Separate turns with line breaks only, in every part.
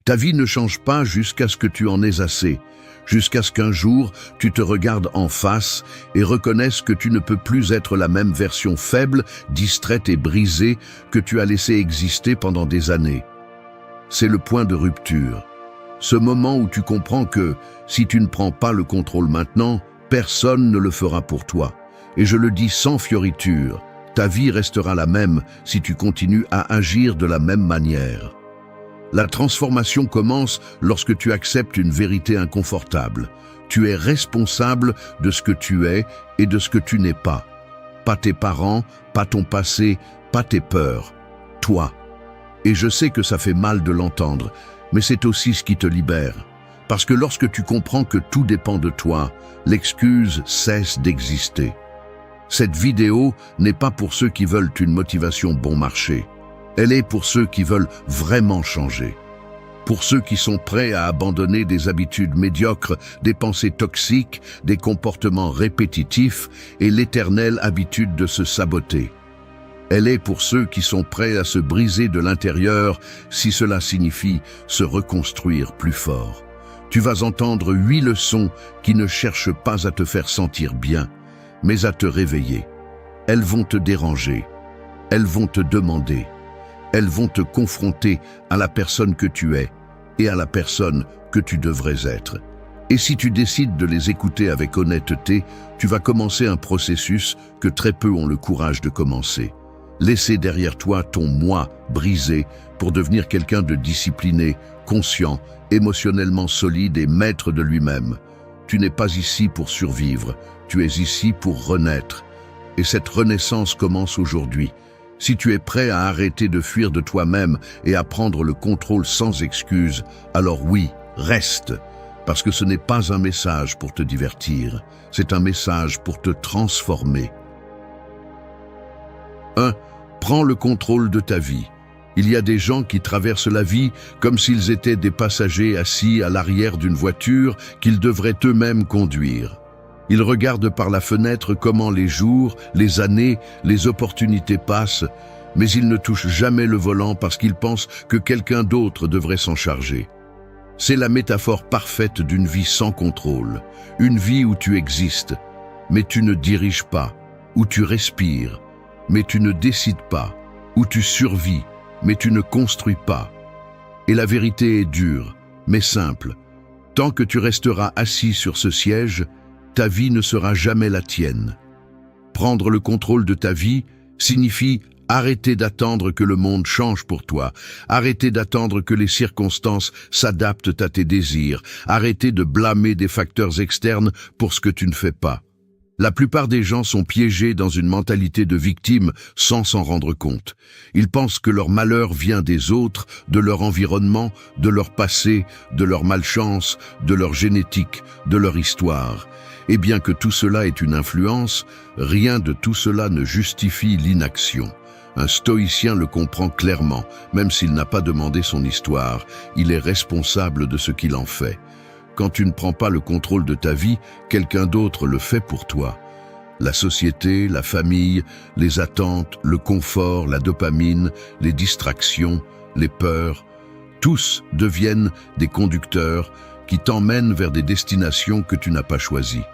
Ta vie ne change pas jusqu'à ce que tu en aies assez, jusqu'à ce qu'un jour tu te regardes en face et reconnaisses que tu ne peux plus être la même version faible, distraite et brisée que tu as laissé exister pendant des années. C'est le point de rupture. Ce moment où tu comprends que, si tu ne prends pas le contrôle maintenant, personne ne le fera pour toi. Et je le dis sans fioriture, ta vie restera la même si tu continues à agir de la même manière. La transformation commence lorsque tu acceptes une vérité inconfortable. Tu es responsable de ce que tu es et de ce que tu n'es pas. Pas tes parents, pas ton passé, pas tes peurs. Toi. Et je sais que ça fait mal de l'entendre, mais c'est aussi ce qui te libère. Parce que lorsque tu comprends que tout dépend de toi, l'excuse cesse d'exister. Cette vidéo n'est pas pour ceux qui veulent une motivation bon marché. Elle est pour ceux qui veulent vraiment changer. Pour ceux qui sont prêts à abandonner des habitudes médiocres, des pensées toxiques, des comportements répétitifs et l'éternelle habitude de se saboter. Elle est pour ceux qui sont prêts à se briser de l'intérieur si cela signifie se reconstruire plus fort. Tu vas entendre 8 leçons qui ne cherchent pas à te faire sentir bien, mais à te réveiller. Elles vont te déranger, elles vont te demander, elles vont te confronter à la personne que tu es et à la personne que tu devrais être. Et si tu décides de les écouter avec honnêteté, tu vas commencer un processus que très peu ont le courage de commencer. Laisser derrière toi ton moi brisé pour devenir quelqu'un de discipliné, conscient, émotionnellement solide et maître de lui-même. Tu n'es pas ici pour survivre, tu es ici pour renaître. Et cette renaissance commence aujourd'hui. Si tu es prêt à arrêter de fuir de toi-même et à prendre le contrôle sans excuse, alors oui, reste. Parce que ce n'est pas un message pour te divertir, c'est un message pour te transformer. 1. Prends le contrôle de ta vie. Il y a des gens qui traversent la vie comme s'ils étaient des passagers assis à l'arrière d'une voiture qu'ils devraient eux-mêmes conduire. Ils regardent par la fenêtre comment les jours, les années, les opportunités passent, mais ils ne touchent jamais le volant parce qu'ils pensent que quelqu'un d'autre devrait s'en charger. C'est la métaphore parfaite d'une vie sans contrôle, une vie où tu existes, mais tu ne diriges pas, où tu respires, mais tu ne décides pas, où tu survis, mais tu ne construis pas. Et la vérité est dure, mais simple. Tant que tu resteras assis sur ce siège, ta vie ne sera jamais la tienne. Prendre le contrôle de ta vie signifie arrêter d'attendre que le monde change pour toi, arrêter d'attendre que les circonstances s'adaptent à tes désirs, arrêter de blâmer des facteurs externes pour ce que tu ne fais pas. La plupart des gens sont piégés dans une mentalité de victime sans s'en rendre compte. Ils pensent que leur malheur vient des autres, de leur environnement, de leur passé, de leur malchance, de leur génétique, de leur histoire. Et bien que tout cela ait une influence, rien de tout cela ne justifie l'inaction. Un stoïcien le comprend clairement, même s'il n'a pas demandé son histoire, il est responsable de ce qu'il en fait. Quand tu ne prends pas le contrôle de ta vie, quelqu'un d'autre le fait pour toi. La société, la famille, les attentes, le confort, la dopamine, les distractions, les peurs, tous deviennent des conducteurs qui t'emmènent vers des destinations que tu n'as pas choisies.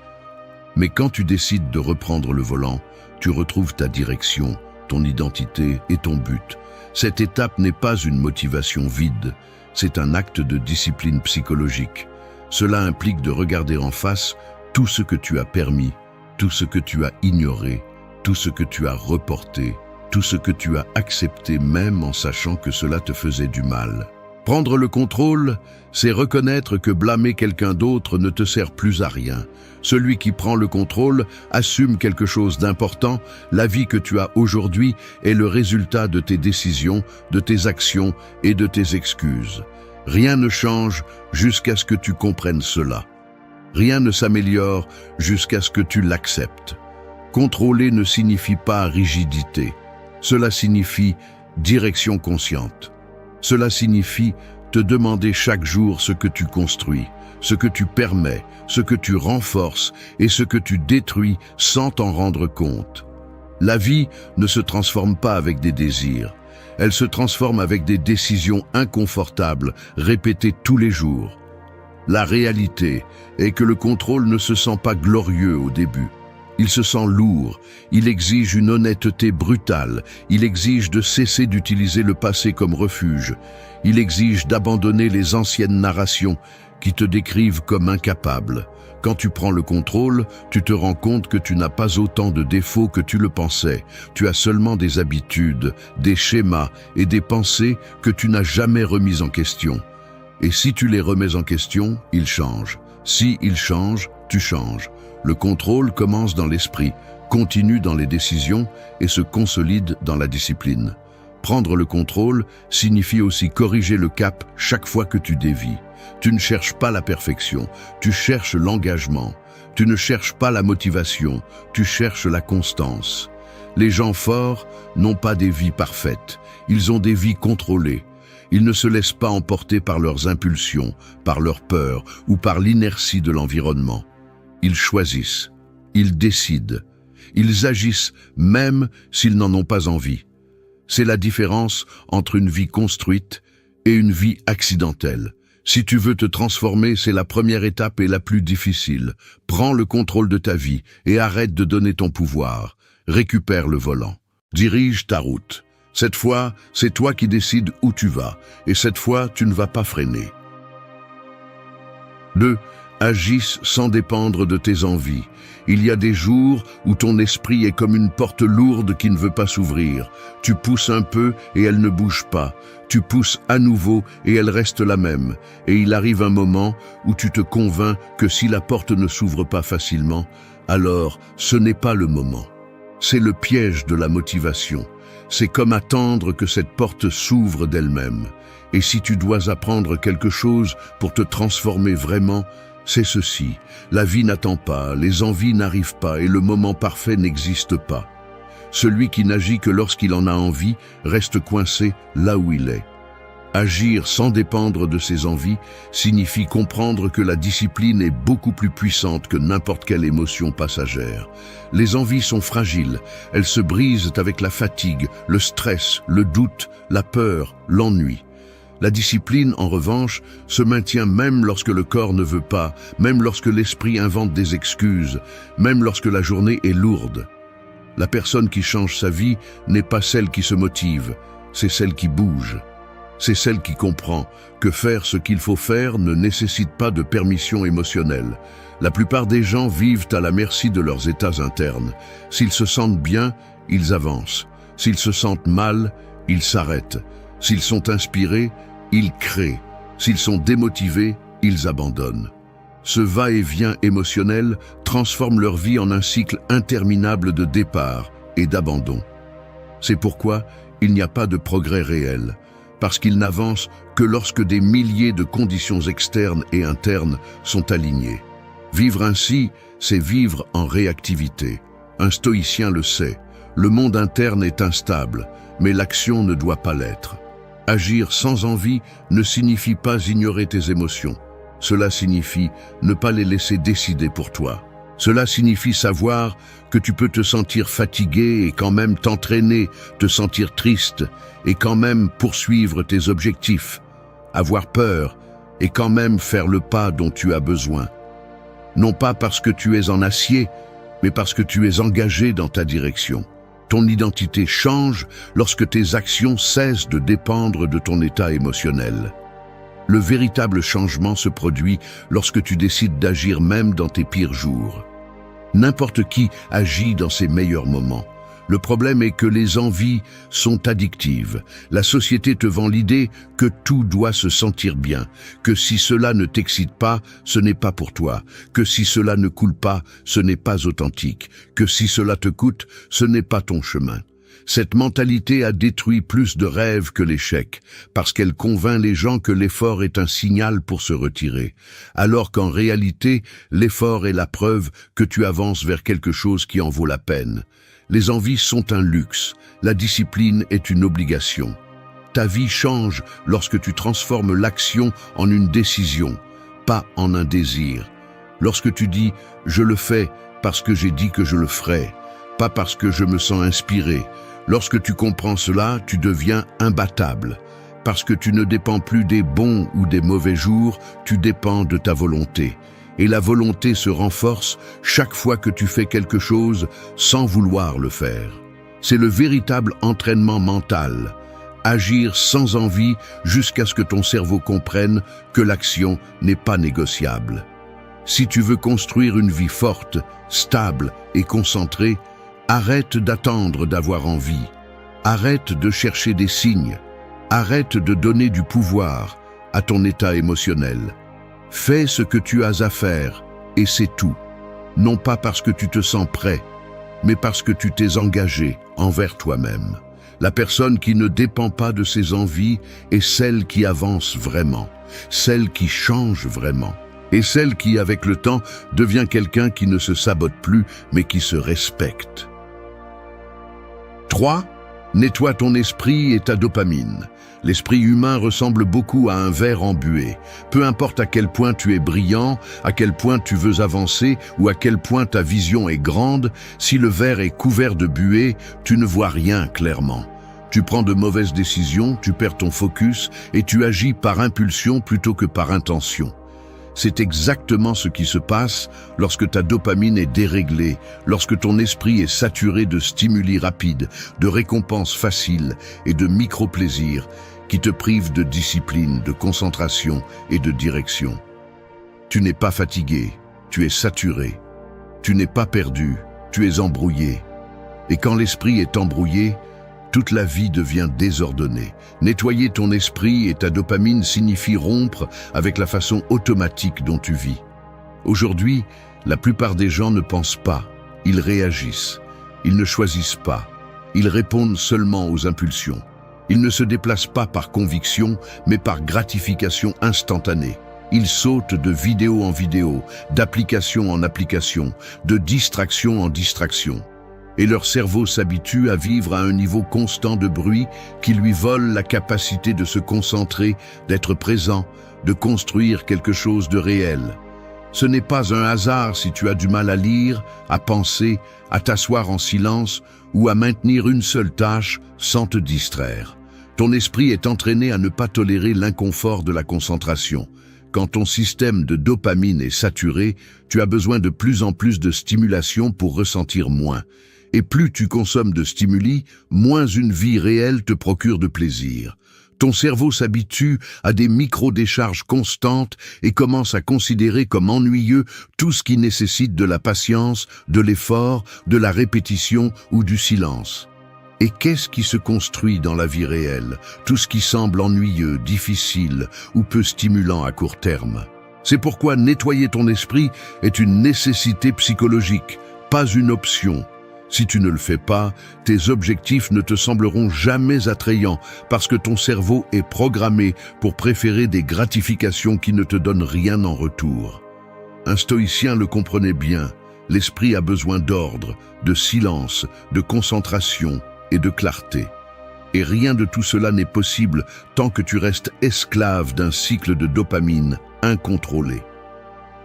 Mais quand tu décides de reprendre le volant, tu retrouves ta direction, ton identité et ton but. Cette étape n'est pas une motivation vide, c'est un acte de discipline psychologique. Cela implique de regarder en face tout ce que tu as permis, tout ce que tu as ignoré, tout ce que tu as reporté, tout ce que tu as accepté même en sachant que cela te faisait du mal. Prendre le contrôle, c'est reconnaître que blâmer quelqu'un d'autre ne te sert plus à rien. Celui qui prend le contrôle assume quelque chose d'important. La vie que tu as aujourd'hui est le résultat de tes décisions, de tes actions et de tes excuses. Rien ne change jusqu'à ce que tu comprennes cela. Rien ne s'améliore jusqu'à ce que tu l'acceptes. Contrôler ne signifie pas rigidité. Cela signifie direction consciente. Cela signifie te demander chaque jour ce que tu construis, ce que tu permets, ce que tu renforces et ce que tu détruis sans t'en rendre compte. La vie ne se transforme pas avec des désirs. Elle se transforme avec des décisions inconfortables, répétées tous les jours. La réalité est que le contrôle ne se sent pas glorieux au début. Il se sent lourd, il exige une honnêteté brutale, il exige de cesser d'utiliser le passé comme refuge, il exige d'abandonner les anciennes narrations qui te décrivent comme incapable. Quand tu prends le contrôle, tu te rends compte que tu n'as pas autant de défauts que tu le pensais. Tu as seulement des habitudes, des schémas et des pensées que tu n'as jamais remises en question. Et si tu les remets en question, ils changent. Si ils changent, tu changes. Le contrôle commence dans l'esprit, continue dans les décisions et se consolide dans la discipline. Prendre le contrôle signifie aussi corriger le cap chaque fois que tu dévies. Tu ne cherches pas la perfection, tu cherches l'engagement. Tu ne cherches pas la motivation, tu cherches la constance. Les gens forts n'ont pas des vies parfaites, ils ont des vies contrôlées. Ils ne se laissent pas emporter par leurs impulsions, par leurs peurs ou par l'inertie de l'environnement. Ils choisissent, ils décident, ils agissent même s'ils n'en ont pas envie. C'est la différence entre une vie construite et une vie accidentelle. Si tu veux te transformer, c'est la première étape et la plus difficile. Prends le contrôle de ta vie et arrête de donner ton pouvoir. Récupère le volant. Dirige ta route. Cette fois, c'est toi qui décides où tu vas, et cette fois, tu ne vas pas freiner. 2. Agisse sans dépendre de tes envies. Il y a des jours où ton esprit est comme une porte lourde qui ne veut pas s'ouvrir. Tu pousses un peu et elle ne bouge pas. Tu pousses à nouveau et elle reste la même. Et il arrive un moment où tu te convaincs que si la porte ne s'ouvre pas facilement, alors ce n'est pas le moment. C'est le piège de la motivation. C'est comme attendre que cette porte s'ouvre d'elle-même. Et si tu dois apprendre quelque chose pour te transformer vraiment, c'est ceci. La vie n'attend pas, les envies n'arrivent pas et le moment parfait n'existe pas. Celui qui n'agit que lorsqu'il en a envie reste coincé là où il est. Agir sans dépendre de ses envies signifie comprendre que la discipline est beaucoup plus puissante que n'importe quelle émotion passagère. Les envies sont fragiles, elles se brisent avec la fatigue, le stress, le doute, la peur, l'ennui. La discipline, en revanche, se maintient même lorsque le corps ne veut pas, même lorsque l'esprit invente des excuses, même lorsque la journée est lourde. La personne qui change sa vie n'est pas celle qui se motive, c'est celle qui bouge. C'est celle qui comprend que faire ce qu'il faut faire ne nécessite pas de permission émotionnelle. La plupart des gens vivent à la merci de leurs états internes. S'ils se sentent bien, ils avancent. S'ils se sentent mal, ils s'arrêtent. S'ils sont inspirés, ils créent. S'ils sont démotivés, ils abandonnent. Ce va-et-vient émotionnel transforme leur vie en un cycle interminable de départ et d'abandon. C'est pourquoi il n'y a pas de progrès réel, parce qu'ils n'avancent que lorsque des milliers de conditions externes et internes sont alignées. Vivre ainsi, c'est vivre en réactivité. Un stoïcien le sait, le monde interne est instable, mais l'action ne doit pas l'être. Agir sans envie ne signifie pas ignorer tes émotions. Cela signifie ne pas les laisser décider pour toi. Cela signifie savoir que tu peux te sentir fatigué et quand même t'entraîner, te sentir triste et quand même poursuivre tes objectifs, avoir peur et quand même faire le pas dont tu as besoin. Non pas parce que tu es en acier, mais parce que tu es engagé dans ta direction. Ton identité change lorsque tes actions cessent de dépendre de ton état émotionnel. Le véritable changement se produit lorsque tu décides d'agir même dans tes pires jours. N'importe qui agit dans ses meilleurs moments. Le problème est que les envies sont addictives. La société te vend l'idée que tout doit se sentir bien, que si cela ne t'excite pas, ce n'est pas pour toi, que si cela ne coule pas, ce n'est pas authentique, que si cela te coûte, ce n'est pas ton chemin. Cette mentalité a détruit plus de rêves que l'échec, parce qu'elle convainc les gens que l'effort est un signal pour se retirer, alors qu'en réalité, l'effort est la preuve que tu avances vers quelque chose qui en vaut la peine. Les envies sont un luxe, la discipline est une obligation. Ta vie change lorsque tu transformes l'action en une décision, pas en un désir. Lorsque tu dis « je le fais parce que j'ai dit que je le ferai », pas parce que je me sens inspiré. Lorsque tu comprends cela, tu deviens imbattable. Parce que tu ne dépends plus des bons ou des mauvais jours, tu dépends de ta volonté. Et la volonté se renforce chaque fois que tu fais quelque chose sans vouloir le faire. C'est le véritable entraînement mental. Agir sans envie jusqu'à ce que ton cerveau comprenne que l'action n'est pas négociable. Si tu veux construire une vie forte, stable et concentrée, arrête d'attendre d'avoir envie. Arrête de chercher des signes. Arrête de donner du pouvoir à ton état émotionnel. Fais ce que tu as à faire et c'est tout. Non pas parce que tu te sens prêt, mais parce que tu t'es engagé envers toi-même. La personne qui ne dépend pas de ses envies est celle qui avance vraiment, celle qui change vraiment, et celle qui, avec le temps, devient quelqu'un qui ne se sabote plus, mais qui se respecte. 3. Nettoie ton esprit et ta dopamine. L'esprit humain ressemble beaucoup à un verre embué. Peu importe à quel point tu es brillant, à quel point tu veux avancer ou à quel point ta vision est grande, si le verre est couvert de buée, tu ne vois rien clairement. Tu prends de mauvaises décisions, tu perds ton focus et tu agis par impulsion plutôt que par intention. C'est exactement ce qui se passe lorsque ta dopamine est déréglée, lorsque ton esprit est saturé de stimuli rapides, de récompenses faciles et de micro-plaisirs qui te privent de discipline, de concentration et de direction. Tu n'es pas fatigué, tu es saturé. Tu n'es pas perdu, tu es embrouillé. Et quand l'esprit est embrouillé, toute la vie devient désordonnée. Nettoyer ton esprit et ta dopamine signifie rompre avec la façon automatique dont tu vis. Aujourd'hui, la plupart des gens ne pensent pas, ils réagissent. Ils ne choisissent pas, ils répondent seulement aux impulsions. Ils ne se déplacent pas par conviction, mais par gratification instantanée. Ils sautent de vidéo en vidéo, d'application en application, de distraction en distraction. Et leur cerveau s'habitue à vivre à un niveau constant de bruit qui lui vole la capacité de se concentrer, d'être présent, de construire quelque chose de réel. Ce n'est pas un hasard si tu as du mal à lire, à penser, à t'asseoir en silence ou à maintenir une seule tâche sans te distraire. Ton esprit est entraîné à ne pas tolérer l'inconfort de la concentration. Quand ton système de dopamine est saturé, tu as besoin de plus en plus de stimulation pour ressentir moins. Et plus tu consommes de stimuli, moins une vie réelle te procure de plaisir. Ton cerveau s'habitue à des micro-décharges constantes et commence à considérer comme ennuyeux tout ce qui nécessite de la patience, de l'effort, de la répétition ou du silence. Et qu'est-ce qui se construit dans la vie réelle? Tout ce qui semble ennuyeux, difficile ou peu stimulant à court terme. C'est pourquoi nettoyer ton esprit est une nécessité psychologique, pas une option. Si tu ne le fais pas, tes objectifs ne te sembleront jamais attrayants parce que ton cerveau est programmé pour préférer des gratifications qui ne te donnent rien en retour. Un stoïcien le comprenait bien, l'esprit a besoin d'ordre, de silence, de concentration et de clarté. Et rien de tout cela n'est possible tant que tu restes esclave d'un cycle de dopamine incontrôlé.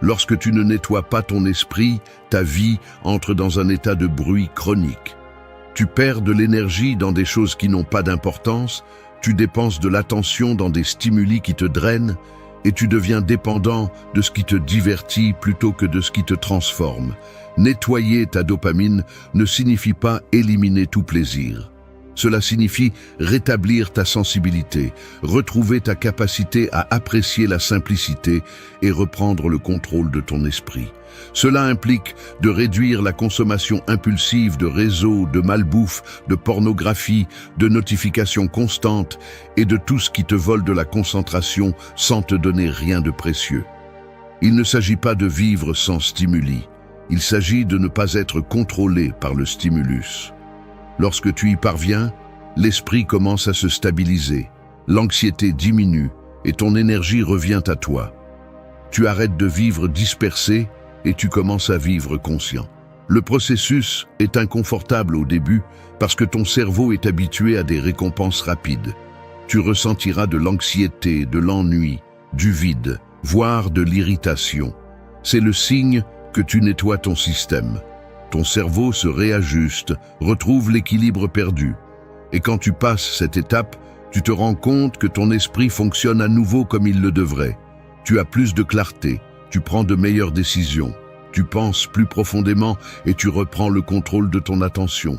Lorsque tu ne nettoies pas ton esprit, ta vie entre dans un état de bruit chronique. Tu perds de l'énergie dans des choses qui n'ont pas d'importance, tu dépenses de l'attention dans des stimuli qui te drainent, et tu deviens dépendant de ce qui te divertit plutôt que de ce qui te transforme. Nettoyer ta dopamine ne signifie pas éliminer tout plaisir. Cela signifie rétablir ta sensibilité, retrouver ta capacité à apprécier la simplicité et reprendre le contrôle de ton esprit. Cela implique de réduire la consommation impulsive de réseaux, de malbouffe, de pornographie, de notifications constantes et de tout ce qui te vole de la concentration sans te donner rien de précieux. Il ne s'agit pas de vivre sans stimuli, il s'agit de ne pas être contrôlé par le stimulus. Lorsque tu y parviens, l'esprit commence à se stabiliser, l'anxiété diminue et ton énergie revient à toi. Tu arrêtes de vivre dispersé et tu commences à vivre conscient. Le processus est inconfortable au début parce que ton cerveau est habitué à des récompenses rapides. Tu ressentiras de l'anxiété, de l'ennui, du vide, voire de l'irritation. C'est le signe que tu nettoies ton système. Ton cerveau se réajuste, retrouve l'équilibre perdu. Et quand tu passes cette étape, tu te rends compte que ton esprit fonctionne à nouveau comme il le devrait. Tu as plus de clarté, tu prends de meilleures décisions, tu penses plus profondément et tu reprends le contrôle de ton attention,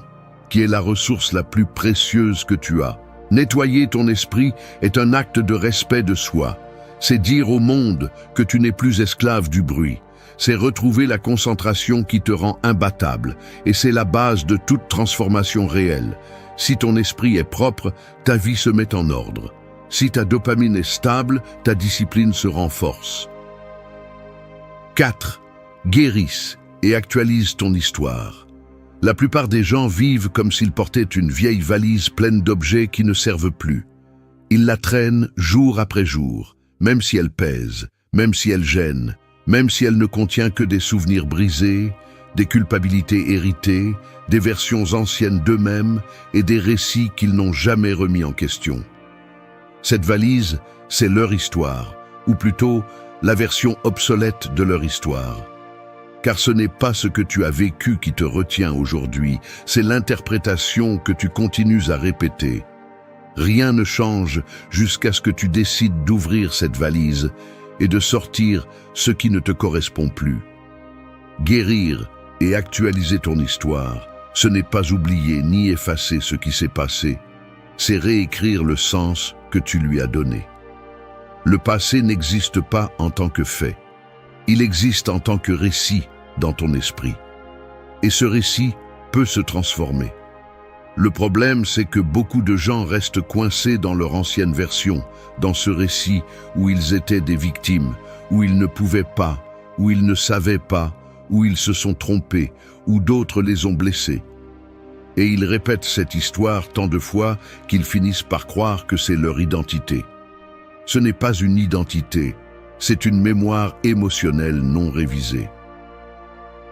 qui est la ressource la plus précieuse que tu as. Nettoyer ton esprit est un acte de respect de soi. C'est dire au monde que tu n'es plus esclave du bruit. C'est retrouver la concentration qui te rend imbattable, et c'est la base de toute transformation réelle. Si ton esprit est propre, ta vie se met en ordre. Si ta dopamine est stable, ta discipline se renforce. 4. Guérisse et actualise ton histoire. La plupart des gens vivent comme s'ils portaient une vieille valise pleine d'objets qui ne servent plus. Ils la traînent jour après jour, même si elle pèse, même si elle gêne, même si elle ne contient que des souvenirs brisés, des culpabilités héritées, des versions anciennes d'eux-mêmes et des récits qu'ils n'ont jamais remis en question. Cette valise, c'est leur histoire, ou plutôt la version obsolète de leur histoire. Car ce n'est pas ce que tu as vécu qui te retient aujourd'hui, c'est l'interprétation que tu continues à répéter. Rien ne change jusqu'à ce que tu décides d'ouvrir cette valise et de sortir ce qui ne te correspond plus. Guérir et actualiser ton histoire, ce n'est pas oublier ni effacer ce qui s'est passé, c'est réécrire le sens que tu lui as donné. Le passé n'existe pas en tant que fait. Il existe en tant que récit dans ton esprit. Et ce récit peut se transformer. Le problème, c'est que beaucoup de gens restent coincés dans leur ancienne version, dans ce récit où ils étaient des victimes, où ils ne pouvaient pas, où ils ne savaient pas, où ils se sont trompés, où d'autres les ont blessés. Et ils répètent cette histoire tant de fois qu'ils finissent par croire que c'est leur identité. Ce n'est pas une identité, c'est une mémoire émotionnelle non révisée.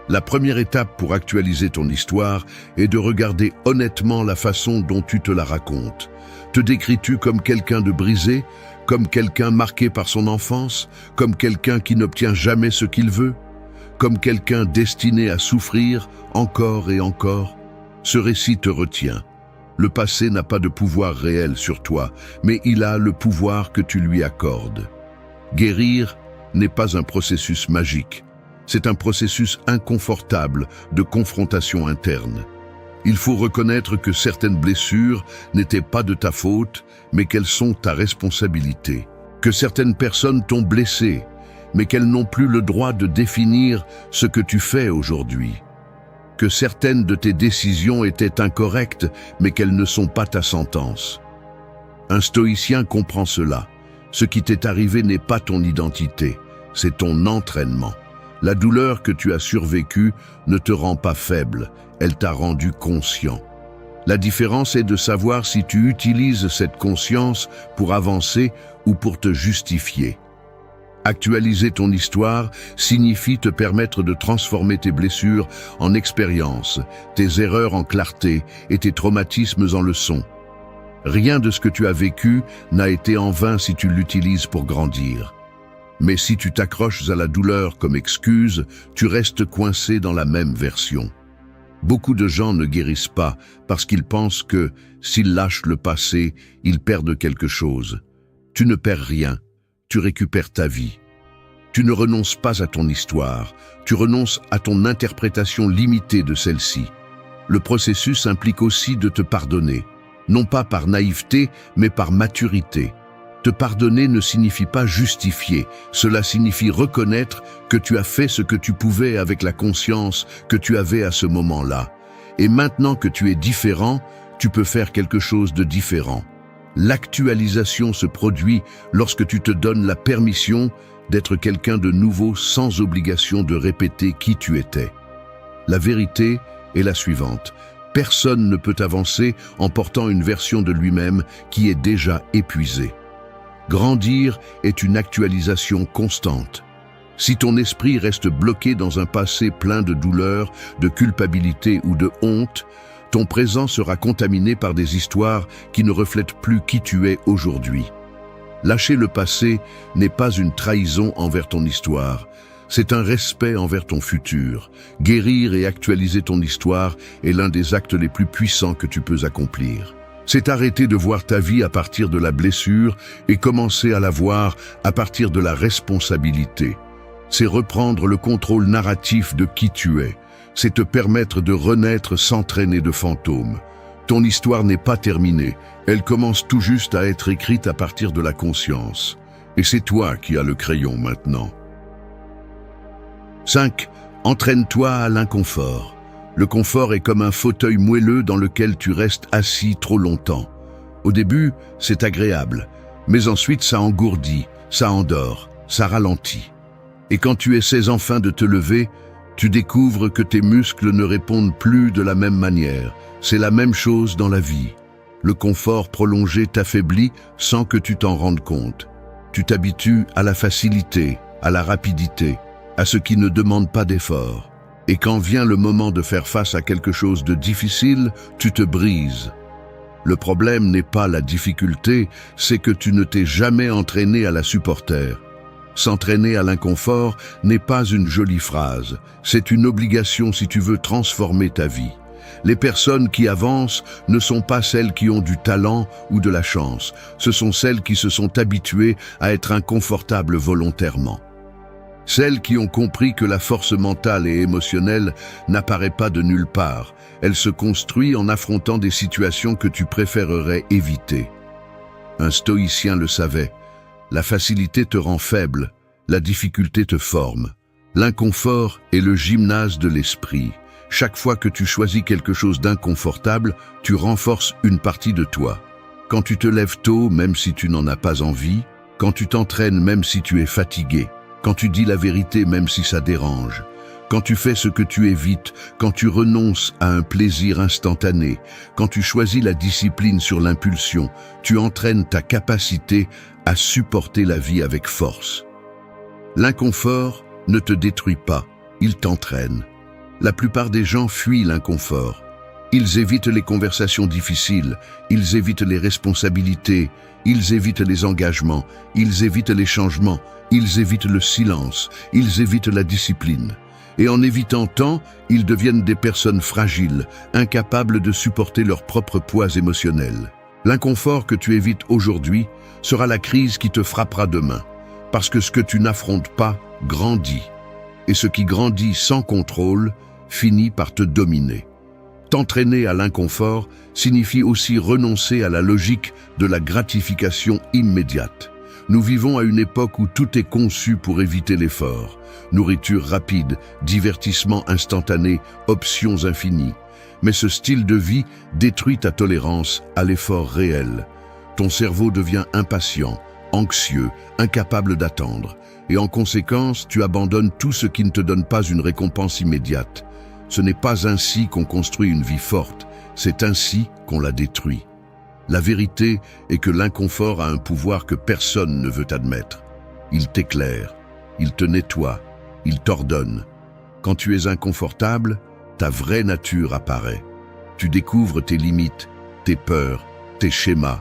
La première étape pour actualiser ton histoire est de regarder honnêtement la façon dont tu te la racontes. Te décris-tu comme quelqu'un de brisé, comme quelqu'un marqué par son enfance, comme quelqu'un qui n'obtient jamais ce qu'il veut, comme quelqu'un destiné à souffrir encore et encore? Ce récit te retient. Le passé n'a pas de pouvoir réel sur toi, mais il a le pouvoir que tu lui accordes. Guérir n'est pas un processus magique. C'est un processus inconfortable de confrontation interne. Il faut reconnaître que certaines blessures n'étaient pas de ta faute, mais qu'elles sont ta responsabilité. Que certaines personnes t'ont blessé, mais qu'elles n'ont plus le droit de définir ce que tu fais aujourd'hui. Que certaines de tes décisions étaient incorrectes, mais qu'elles ne sont pas ta sentence. Un stoïcien comprend cela. Ce qui t'est arrivé n'est pas ton identité, c'est ton entraînement. La douleur que tu as survécue ne te rend pas faible, elle t'a rendu conscient. La différence est de savoir si tu utilises cette conscience pour avancer ou pour te justifier. Actualiser ton histoire signifie te permettre de transformer tes blessures en expériences, tes erreurs en clarté et tes traumatismes en leçons. Rien de ce que tu as vécu n'a été en vain si tu l'utilises pour grandir. Mais si tu t'accroches à la douleur comme excuse, tu restes coincé dans la même version. Beaucoup de gens ne guérissent pas parce qu'ils pensent que, s'ils lâchent le passé, ils perdent quelque chose. Tu ne perds rien, tu récupères ta vie. Tu ne renonces pas à ton histoire, tu renonces à ton interprétation limitée de celle-ci. Le processus implique aussi de te pardonner, non pas par naïveté, mais par maturité. Te pardonner ne signifie pas justifier, cela signifie reconnaître que tu as fait ce que tu pouvais avec la conscience que tu avais à ce moment-là. Et maintenant que tu es différent, tu peux faire quelque chose de différent. L'actualisation se produit lorsque tu te donnes la permission d'être quelqu'un de nouveau sans obligation de répéter qui tu étais. La vérité est la suivante. Personne ne peut avancer en portant une version de lui-même qui est déjà épuisée. Grandir est une actualisation constante. Si ton esprit reste bloqué dans un passé plein de douleur, de culpabilité ou de honte, ton présent sera contaminé par des histoires qui ne reflètent plus qui tu es aujourd'hui. Lâcher le passé n'est pas une trahison envers ton histoire, c'est un respect envers ton futur. Guérir et actualiser ton histoire est l'un des actes les plus puissants que tu peux accomplir. C'est arrêter de voir ta vie à partir de la blessure et commencer à la voir à partir de la responsabilité. C'est reprendre le contrôle narratif de qui tu es. C'est te permettre de renaître sans traîner de fantômes. Ton histoire n'est pas terminée. Elle commence tout juste à être écrite à partir de la conscience. Et c'est toi qui as le crayon maintenant. 5. Entraîne-toi à l'inconfort. Le confort est comme un fauteuil moelleux dans lequel tu restes assis trop longtemps. Au début, c'est agréable, mais ensuite ça engourdit, ça endort, ça ralentit. Et quand tu essaies enfin de te lever, tu découvres que tes muscles ne répondent plus de la même manière. C'est la même chose dans la vie. Le confort prolongé t'affaiblit sans que tu t'en rendes compte. Tu t'habitues à la facilité, à la rapidité, à ce qui ne demande pas d'effort. Et quand vient le moment de faire face à quelque chose de difficile, tu te brises. Le problème n'est pas la difficulté, c'est que tu ne t'es jamais entraîné à la supporter. S'entraîner à l'inconfort n'est pas une jolie phrase, c'est une obligation si tu veux transformer ta vie. Les personnes qui avancent ne sont pas celles qui ont du talent ou de la chance, ce sont celles qui se sont habituées à être inconfortables volontairement. Celles qui ont compris que la force mentale et émotionnelle n'apparaît pas de nulle part, elle se construit en affrontant des situations que tu préférerais éviter. Un stoïcien le savait. La facilité te rend faible, la difficulté te forme. L'inconfort est le gymnase de l'esprit. Chaque fois que tu choisis quelque chose d'inconfortable, tu renforces une partie de toi. Quand tu te lèves tôt, même si tu n'en as pas envie, quand tu t'entraînes même si tu es fatigué, quand tu dis la vérité même si ça dérange, quand tu fais ce que tu évites, quand tu renonces à un plaisir instantané, quand tu choisis la discipline sur l'impulsion, tu entraînes ta capacité à supporter la vie avec force. L'inconfort ne te détruit pas, il t'entraîne. La plupart des gens fuient l'inconfort. Ils évitent les conversations difficiles, ils évitent les responsabilités, ils évitent les engagements, ils évitent les changements, ils évitent le silence, ils évitent la discipline. Et en évitant tant, ils deviennent des personnes fragiles, incapables de supporter leur propre poids émotionnel. L'inconfort que tu évites aujourd'hui sera la crise qui te frappera demain, parce que ce que tu n'affrontes pas grandit, et ce qui grandit sans contrôle finit par te dominer. T'entraîner à l'inconfort signifie aussi renoncer à la logique de la gratification immédiate. Nous vivons à une époque où tout est conçu pour éviter l'effort. Nourriture rapide, divertissement instantané, options infinies. Mais ce style de vie détruit ta tolérance à l'effort réel. Ton cerveau devient impatient, anxieux, incapable d'attendre. Et en conséquence, tu abandonnes tout ce qui ne te donne pas une récompense immédiate. Ce n'est pas ainsi qu'on construit une vie forte, c'est ainsi qu'on la détruit. La vérité est que l'inconfort a un pouvoir que personne ne veut admettre. Il t'éclaire, il te nettoie, il t'ordonne. Quand tu es inconfortable, ta vraie nature apparaît. Tu découvres tes limites, tes peurs, tes schémas,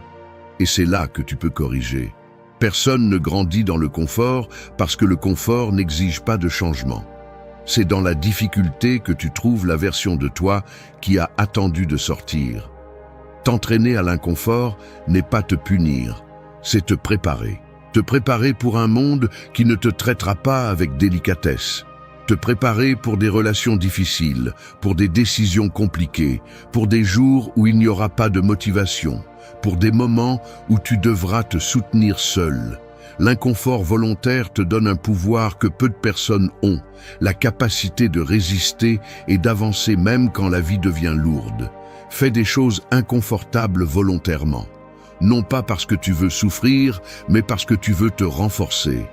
et c'est là que tu peux corriger. Personne ne grandit dans le confort parce que le confort n'exige pas de changement. C'est dans la difficulté que tu trouves la version de toi qui a attendu de sortir. T'entraîner à l'inconfort n'est pas te punir, c'est te préparer. Te préparer pour un monde qui ne te traitera pas avec délicatesse. Te préparer pour des relations difficiles, pour des décisions compliquées, pour des jours où il n'y aura pas de motivation, pour des moments où tu devras te soutenir seul. L'inconfort volontaire te donne un pouvoir que peu de personnes ont, la capacité de résister et d'avancer même quand la vie devient lourde. Fais des choses inconfortables volontairement. Non pas parce que tu veux souffrir, mais parce que tu veux te renforcer.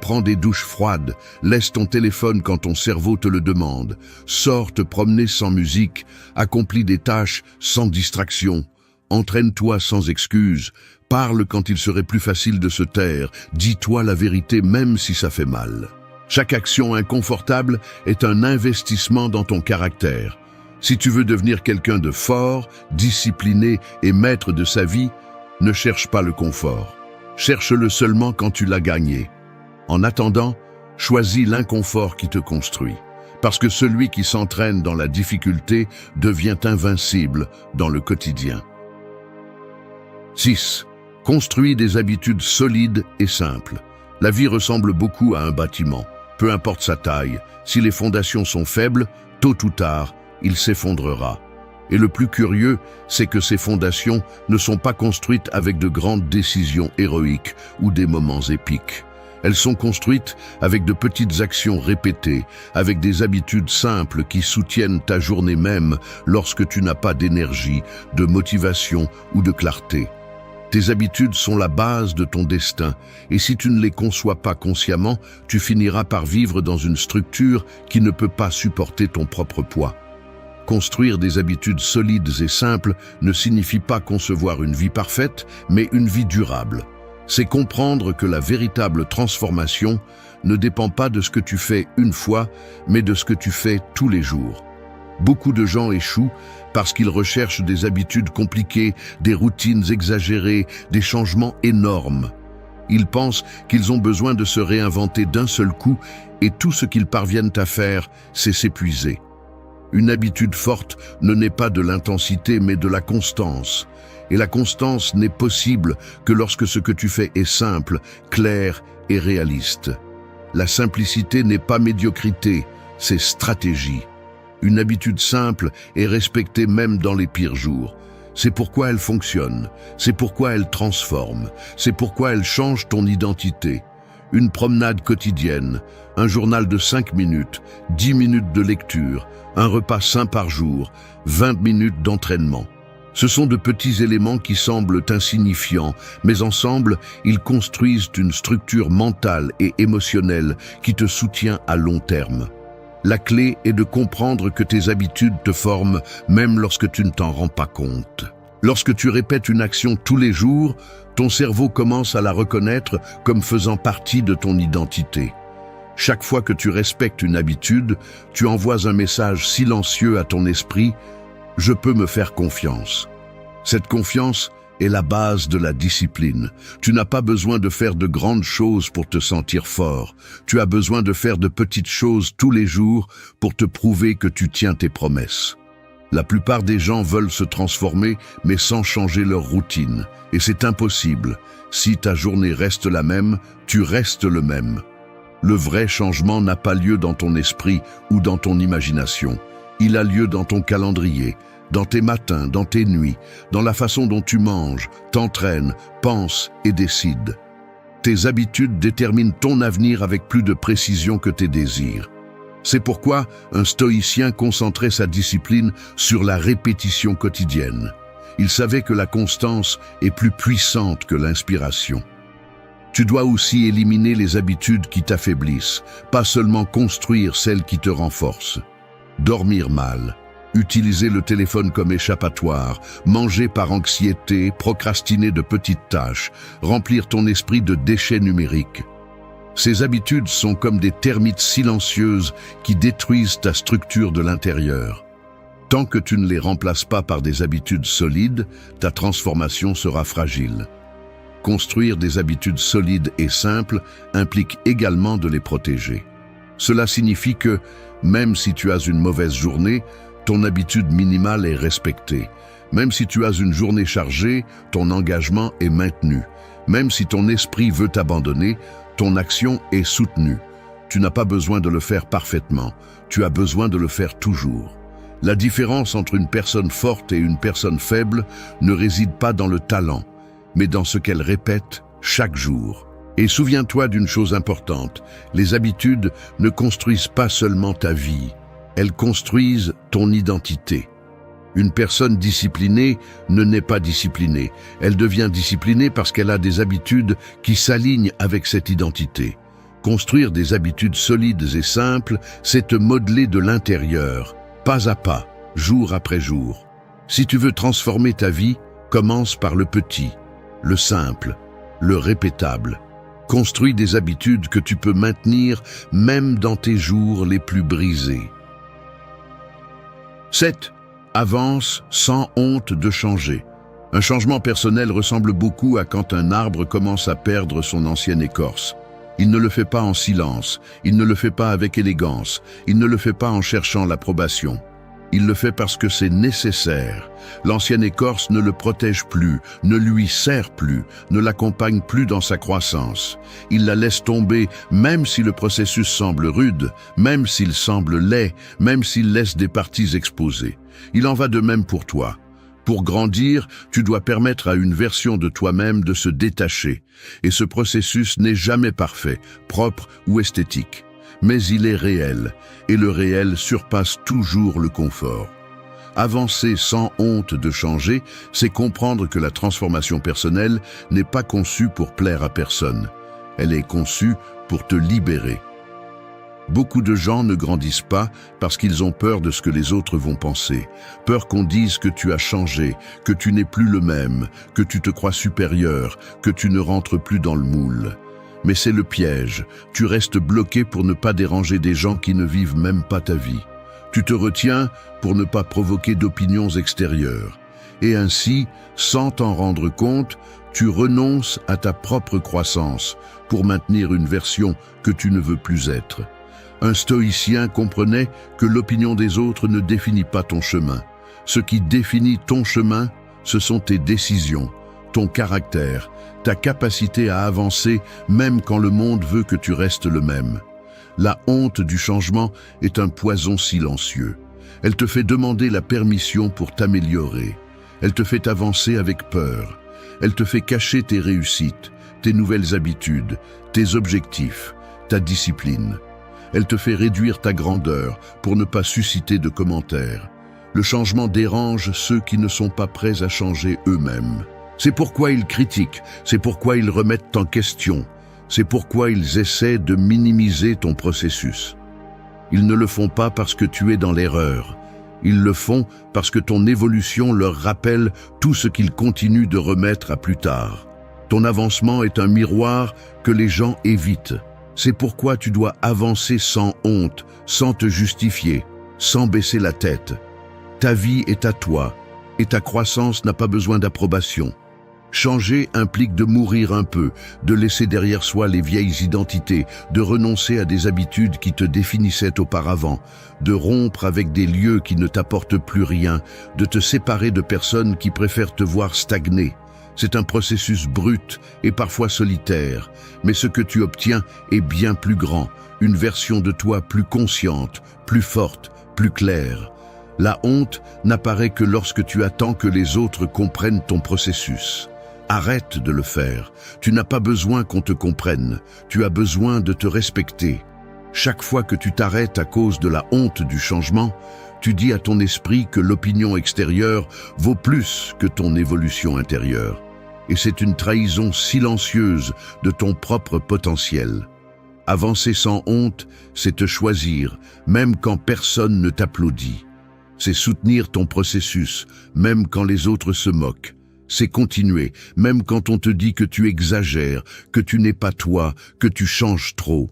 Prends des douches froides, laisse ton téléphone quand ton cerveau te le demande, sors te promener sans musique, accomplis des tâches sans distraction, entraîne-toi sans excuse, parle quand il serait plus facile de se taire, dis-toi la vérité même si ça fait mal. Chaque action inconfortable est un investissement dans ton caractère. Si tu veux devenir quelqu'un de fort, discipliné et maître de sa vie, ne cherche pas le confort. Cherche-le seulement quand tu l'as gagné. En attendant, choisis l'inconfort qui te construit. Parce que celui qui s'entraîne dans la difficulté devient invincible dans le quotidien. 6. Construis des habitudes solides et simples. La vie ressemble beaucoup à un bâtiment. Peu importe sa taille, si les fondations sont faibles, tôt ou tard, il s'effondrera. Et le plus curieux, c'est que ces fondations ne sont pas construites avec de grandes décisions héroïques ou des moments épiques. Elles sont construites avec de petites actions répétées, avec des habitudes simples qui soutiennent ta journée même lorsque tu n'as pas d'énergie, de motivation ou de clarté. Tes habitudes sont la base de ton destin, et si tu ne les conçois pas consciemment, tu finiras par vivre dans une structure qui ne peut pas supporter ton propre poids. Construire des habitudes solides et simples ne signifie pas concevoir une vie parfaite, mais une vie durable. C'est comprendre que la véritable transformation ne dépend pas de ce que tu fais une fois, mais de ce que tu fais tous les jours. Beaucoup de gens échouent parce qu'ils recherchent des habitudes compliquées, des routines exagérées, des changements énormes. Ils pensent qu'ils ont besoin de se réinventer d'un seul coup et tout ce qu'ils parviennent à faire, c'est s'épuiser. Une habitude forte ne naît pas de l'intensité mais de la constance. Et la constance n'est possible que lorsque ce que tu fais est simple, clair et réaliste. La simplicité n'est pas médiocrité, c'est stratégie. Une habitude simple est respectée même dans les pires jours. C'est pourquoi elle fonctionne, c'est pourquoi elle transforme, c'est pourquoi elle change ton identité. Une promenade quotidienne, un journal de 5 minutes, 10 minutes de lecture, un repas sain par jour, 20 minutes d'entraînement. Ce sont de petits éléments qui semblent insignifiants, mais ensemble, ils construisent une structure mentale et émotionnelle qui te soutient à long terme. La clé est de comprendre que tes habitudes te forment même lorsque tu ne t'en rends pas compte. Lorsque tu répètes une action tous les jours, ton cerveau commence à la reconnaître comme faisant partie de ton identité. Chaque fois que tu respectes une habitude, tu envoies un message silencieux à ton esprit: « Je peux me faire confiance ». Cette confiance est la base de la discipline. Tu n'as pas besoin de faire de grandes choses pour te sentir fort. Tu as besoin de faire de petites choses tous les jours pour te prouver que tu tiens tes promesses. La plupart des gens veulent se transformer, mais sans changer leur routine. Et c'est impossible. Si ta journée reste la même, tu restes le même. Le vrai changement n'a pas lieu dans ton esprit ou dans ton imagination. Il a lieu dans ton calendrier, dans tes matins, dans tes nuits, dans la façon dont tu manges, t'entraînes, penses et décides. Tes habitudes déterminent ton avenir avec plus de précision que tes désirs. C'est pourquoi un stoïcien concentrait sa discipline sur la répétition quotidienne. Il savait que la constance est plus puissante que l'inspiration. Tu dois aussi éliminer les habitudes qui t'affaiblissent, pas seulement construire celles qui te renforcent. Dormir mal, utiliser le téléphone comme échappatoire, manger par anxiété, procrastiner de petites tâches, remplir ton esprit de déchets numériques. Ces habitudes sont comme des termites silencieuses qui détruisent ta structure de l'intérieur. Tant que tu ne les remplaces pas par des habitudes solides, ta transformation sera fragile. Construire des habitudes solides et simples implique également de les protéger. Cela signifie que, même si tu as une mauvaise journée, ton habitude minimale est respectée. Même si tu as une journée chargée, ton engagement est maintenu. Même si ton esprit veut t'abandonner, ton action est soutenue. Tu n'as pas besoin de le faire parfaitement, tu as besoin de le faire toujours. La différence entre une personne forte et une personne faible ne réside pas dans le talent, mais dans ce qu'elle répète chaque jour. Et souviens-toi d'une chose importante, les habitudes ne construisent pas seulement ta vie, elles construisent ton identité. Une personne disciplinée ne naît pas disciplinée, elle devient disciplinée parce qu'elle a des habitudes qui s'alignent avec cette identité. Construire des habitudes solides et simples, c'est te modeler de l'intérieur, pas à pas, jour après jour. Si tu veux transformer ta vie, commence par le petit, le simple, le répétable. Construis des habitudes que tu peux maintenir même dans tes jours les plus brisés. 7. Avance sans honte de changer. Un changement personnel ressemble beaucoup à quand un arbre commence à perdre son ancienne écorce. Il ne le fait pas en silence, il ne le fait pas avec élégance, il ne le fait pas en cherchant l'approbation. Il le fait parce que c'est nécessaire. L'ancienne écorce ne le protège plus, ne lui sert plus, ne l'accompagne plus dans sa croissance. Il la laisse tomber même si le processus semble rude, même s'il semble laid, même s'il laisse des parties exposées. Il en va de même pour toi. Pour grandir, tu dois permettre à une version de toi-même de se détacher. Et ce processus n'est jamais parfait, propre ou esthétique. Mais il est réel, et le réel surpasse toujours le confort. Avancer sans honte de changer, c'est comprendre que la transformation personnelle n'est pas conçue pour plaire à personne. Elle est conçue pour te libérer. Beaucoup de gens ne grandissent pas parce qu'ils ont peur de ce que les autres vont penser. Peur qu'on dise que tu as changé, que tu n'es plus le même, que tu te crois supérieur, que tu ne rentres plus dans le moule. Mais c'est le piège. Tu restes bloqué pour ne pas déranger des gens qui ne vivent même pas ta vie. Tu te retiens pour ne pas provoquer d'opinions extérieures. Et ainsi, sans t'en rendre compte, tu renonces à ta propre croissance pour maintenir une version que tu ne veux plus être. Un stoïcien comprenait que l'opinion des autres ne définit pas ton chemin. Ce qui définit ton chemin, ce sont tes décisions, ton caractère, ta capacité à avancer même quand le monde veut que tu restes le même. La honte du changement est un poison silencieux. Elle te fait demander la permission pour t'améliorer. Elle te fait avancer avec peur. Elle te fait cacher tes réussites, tes nouvelles habitudes, tes objectifs, ta discipline. Elle te fait réduire ta grandeur pour ne pas susciter de commentaires. Le changement dérange ceux qui ne sont pas prêts à changer eux-mêmes. C'est pourquoi ils critiquent, c'est pourquoi ils remettent en question, c'est pourquoi ils essaient de minimiser ton processus. Ils ne le font pas parce que tu es dans l'erreur. Ils le font parce que ton évolution leur rappelle tout ce qu'ils continuent de remettre à plus tard. Ton avancement est un miroir que les gens évitent. C'est pourquoi tu dois avancer sans honte, sans te justifier, sans baisser la tête. Ta vie est à toi et ta croissance n'a pas besoin d'approbation. Changer implique de mourir un peu, de laisser derrière soi les vieilles identités, de renoncer à des habitudes qui te définissaient auparavant, de rompre avec des lieux qui ne t'apportent plus rien, de te séparer de personnes qui préfèrent te voir stagner. C'est un processus brut et parfois solitaire, mais ce que tu obtiens est bien plus grand, une version de toi plus consciente, plus forte, plus claire. La honte n'apparaît que lorsque tu attends que les autres comprennent ton processus. Arrête de le faire. Tu n'as pas besoin qu'on te comprenne. Tu as besoin de te respecter. Chaque fois que tu t'arrêtes à cause de la honte du changement, tu dis à ton esprit que l'opinion extérieure vaut plus que ton évolution intérieure. Et c'est une trahison silencieuse de ton propre potentiel. Avancer sans honte, c'est te choisir, même quand personne ne t'applaudit. C'est soutenir ton processus, même quand les autres se moquent. C'est continuer, même quand on te dit que tu exagères, que tu n'es pas toi, que tu changes trop.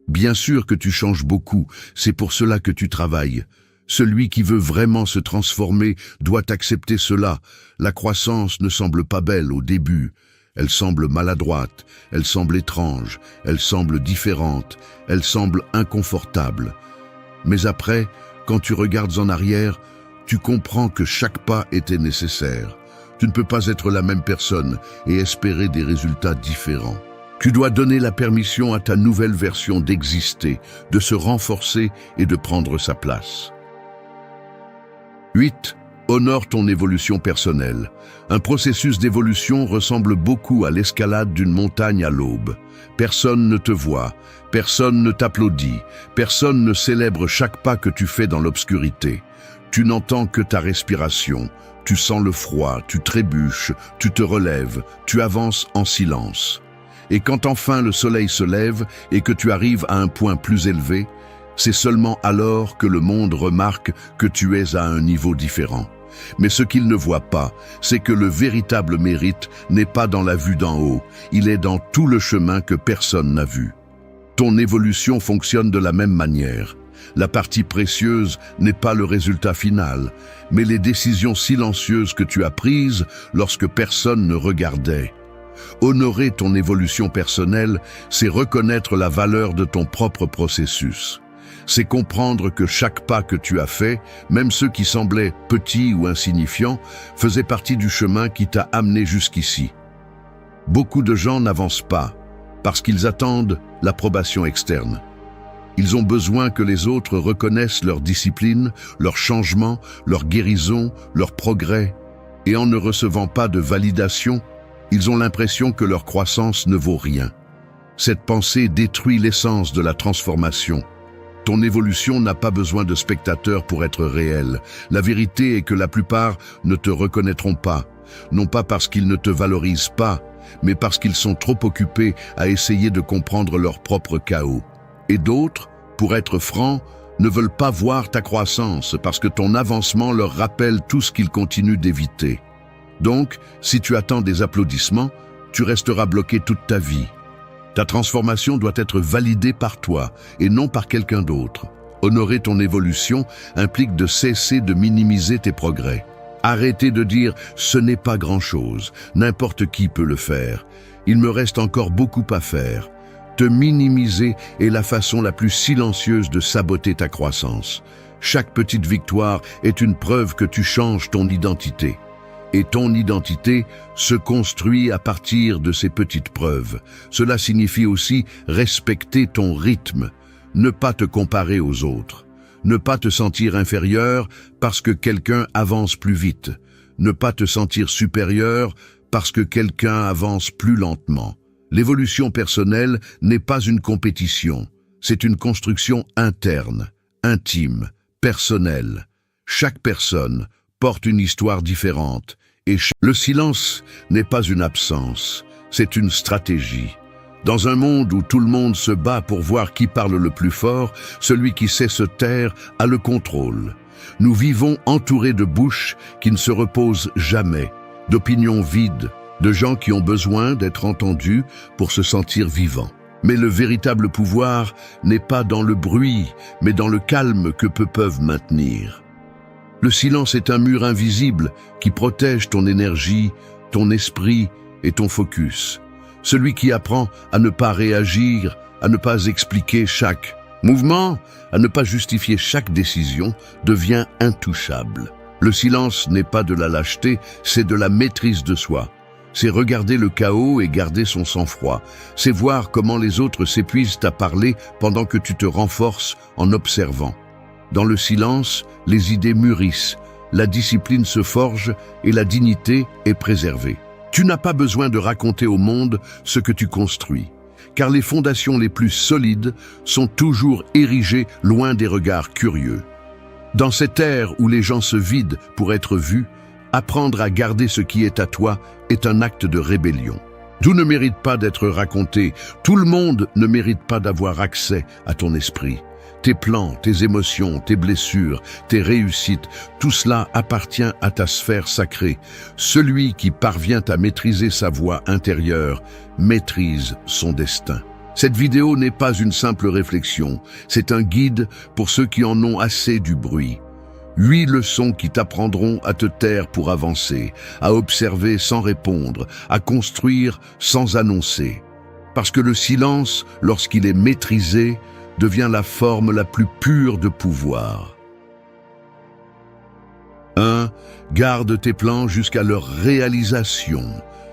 Bien sûr que tu changes beaucoup, c'est pour cela que tu travailles. Celui qui veut vraiment se transformer doit accepter cela. La croissance ne semble pas belle au début. Elle semble maladroite, elle semble étrange, elle semble différente, elle semble inconfortable. Mais après, quand tu regardes en arrière, tu comprends que chaque pas était nécessaire. Tu ne peux pas être la même personne et espérer des résultats différents. Tu dois donner la permission à ta nouvelle version d'exister, de se renforcer et de prendre sa place. 8. Honore ton évolution personnelle. Un processus d'évolution ressemble beaucoup à l'escalade d'une montagne à l'aube. Personne ne te voit, personne ne t'applaudit, personne ne célèbre chaque pas que tu fais dans l'obscurité. Tu n'entends que ta respiration, tu sens le froid, tu trébuches, tu te relèves, tu avances en silence. Et quand enfin le soleil se lève et que tu arrives à un point plus élevé, c'est seulement alors que le monde remarque que tu es à un niveau différent. Mais ce qu'il ne voit pas, c'est que le véritable mérite n'est pas dans la vue d'en haut, il est dans tout le chemin que personne n'a vu. Ton évolution fonctionne de la même manière. La partie précieuse n'est pas le résultat final, mais les décisions silencieuses que tu as prises lorsque personne ne regardait. Honorer ton évolution personnelle, c'est reconnaître la valeur de ton propre processus. C'est comprendre que chaque pas que tu as fait, même ceux qui semblaient petits ou insignifiants, faisaient partie du chemin qui t'a amené jusqu'ici. Beaucoup de gens n'avancent pas parce qu'ils attendent l'approbation externe. Ils ont besoin que les autres reconnaissent leur discipline, leur changement, leur guérison, leur progrès. Et en ne recevant pas de validation, ils ont l'impression que leur croissance ne vaut rien. Cette pensée détruit l'essence de la transformation. Ton évolution n'a pas besoin de spectateurs pour être réelle. La vérité est que la plupart ne te reconnaîtront pas, non pas parce qu'ils ne te valorisent pas, mais parce qu'ils sont trop occupés à essayer de comprendre leur propre chaos. Et d'autres, pour être francs, ne veulent pas voir ta croissance parce que ton avancement leur rappelle tout ce qu'ils continuent d'éviter. Donc, si tu attends des applaudissements, tu resteras bloqué toute ta vie. Ta transformation doit être validée par toi et non par quelqu'un d'autre. Honorer ton évolution implique de cesser de minimiser tes progrès. Arrêtez de dire « ce n'est pas grand-chose, n'importe qui peut le faire, il me reste encore beaucoup à faire ». Te minimiser est la façon la plus silencieuse de saboter ta croissance. Chaque petite victoire est une preuve que tu changes ton identité. Et ton identité se construit à partir de ces petites preuves. Cela signifie aussi respecter ton rythme, ne pas te comparer aux autres, ne pas te sentir inférieur parce que quelqu'un avance plus vite, ne pas te sentir supérieur parce que quelqu'un avance plus lentement. L'évolution personnelle n'est pas une compétition, c'est une construction interne, intime, personnelle. Chaque personne porte une histoire différente et le silence n'est pas une absence, c'est une stratégie. Dans un monde où tout le monde se bat pour voir qui parle le plus fort, celui qui sait se taire a le contrôle. Nous vivons entourés de bouches qui ne se reposent jamais, d'opinions vides, de gens qui ont besoin d'être entendus pour se sentir vivants. Mais le véritable pouvoir n'est pas dans le bruit, mais dans le calme que peu peuvent maintenir. Le silence est un mur invisible qui protège ton énergie, ton esprit et ton focus. Celui qui apprend à ne pas réagir, à ne pas expliquer chaque mouvement, à ne pas justifier chaque décision, devient intouchable. Le silence n'est pas de la lâcheté, c'est de la maîtrise de soi. C'est regarder le chaos et garder son sang-froid. C'est voir comment les autres s'épuisent à parler pendant que tu te renforces en observant. Dans le silence, les idées mûrissent, la discipline se forge et la dignité est préservée. Tu n'as pas besoin de raconter au monde ce que tu construis, car les fondations les plus solides sont toujours érigées loin des regards curieux. Dans cette ère où les gens se vident pour être vus, apprendre à garder ce qui est à toi est un acte de rébellion. Tout ne mérite pas d'être raconté, tout le monde ne mérite pas d'avoir accès à ton esprit. Tes plans, tes émotions, tes blessures, tes réussites, tout cela appartient à ta sphère sacrée. Celui qui parvient à maîtriser sa voix intérieure maîtrise son destin. Cette vidéo n'est pas une simple réflexion, c'est un guide pour ceux qui en ont assez du bruit. 8 leçons qui t'apprendront à te taire pour avancer, à observer sans répondre, à construire sans annoncer. Parce que le silence, lorsqu'il est maîtrisé, devient la forme la plus pure de pouvoir. 1. Garde tes plans jusqu'à leur réalisation.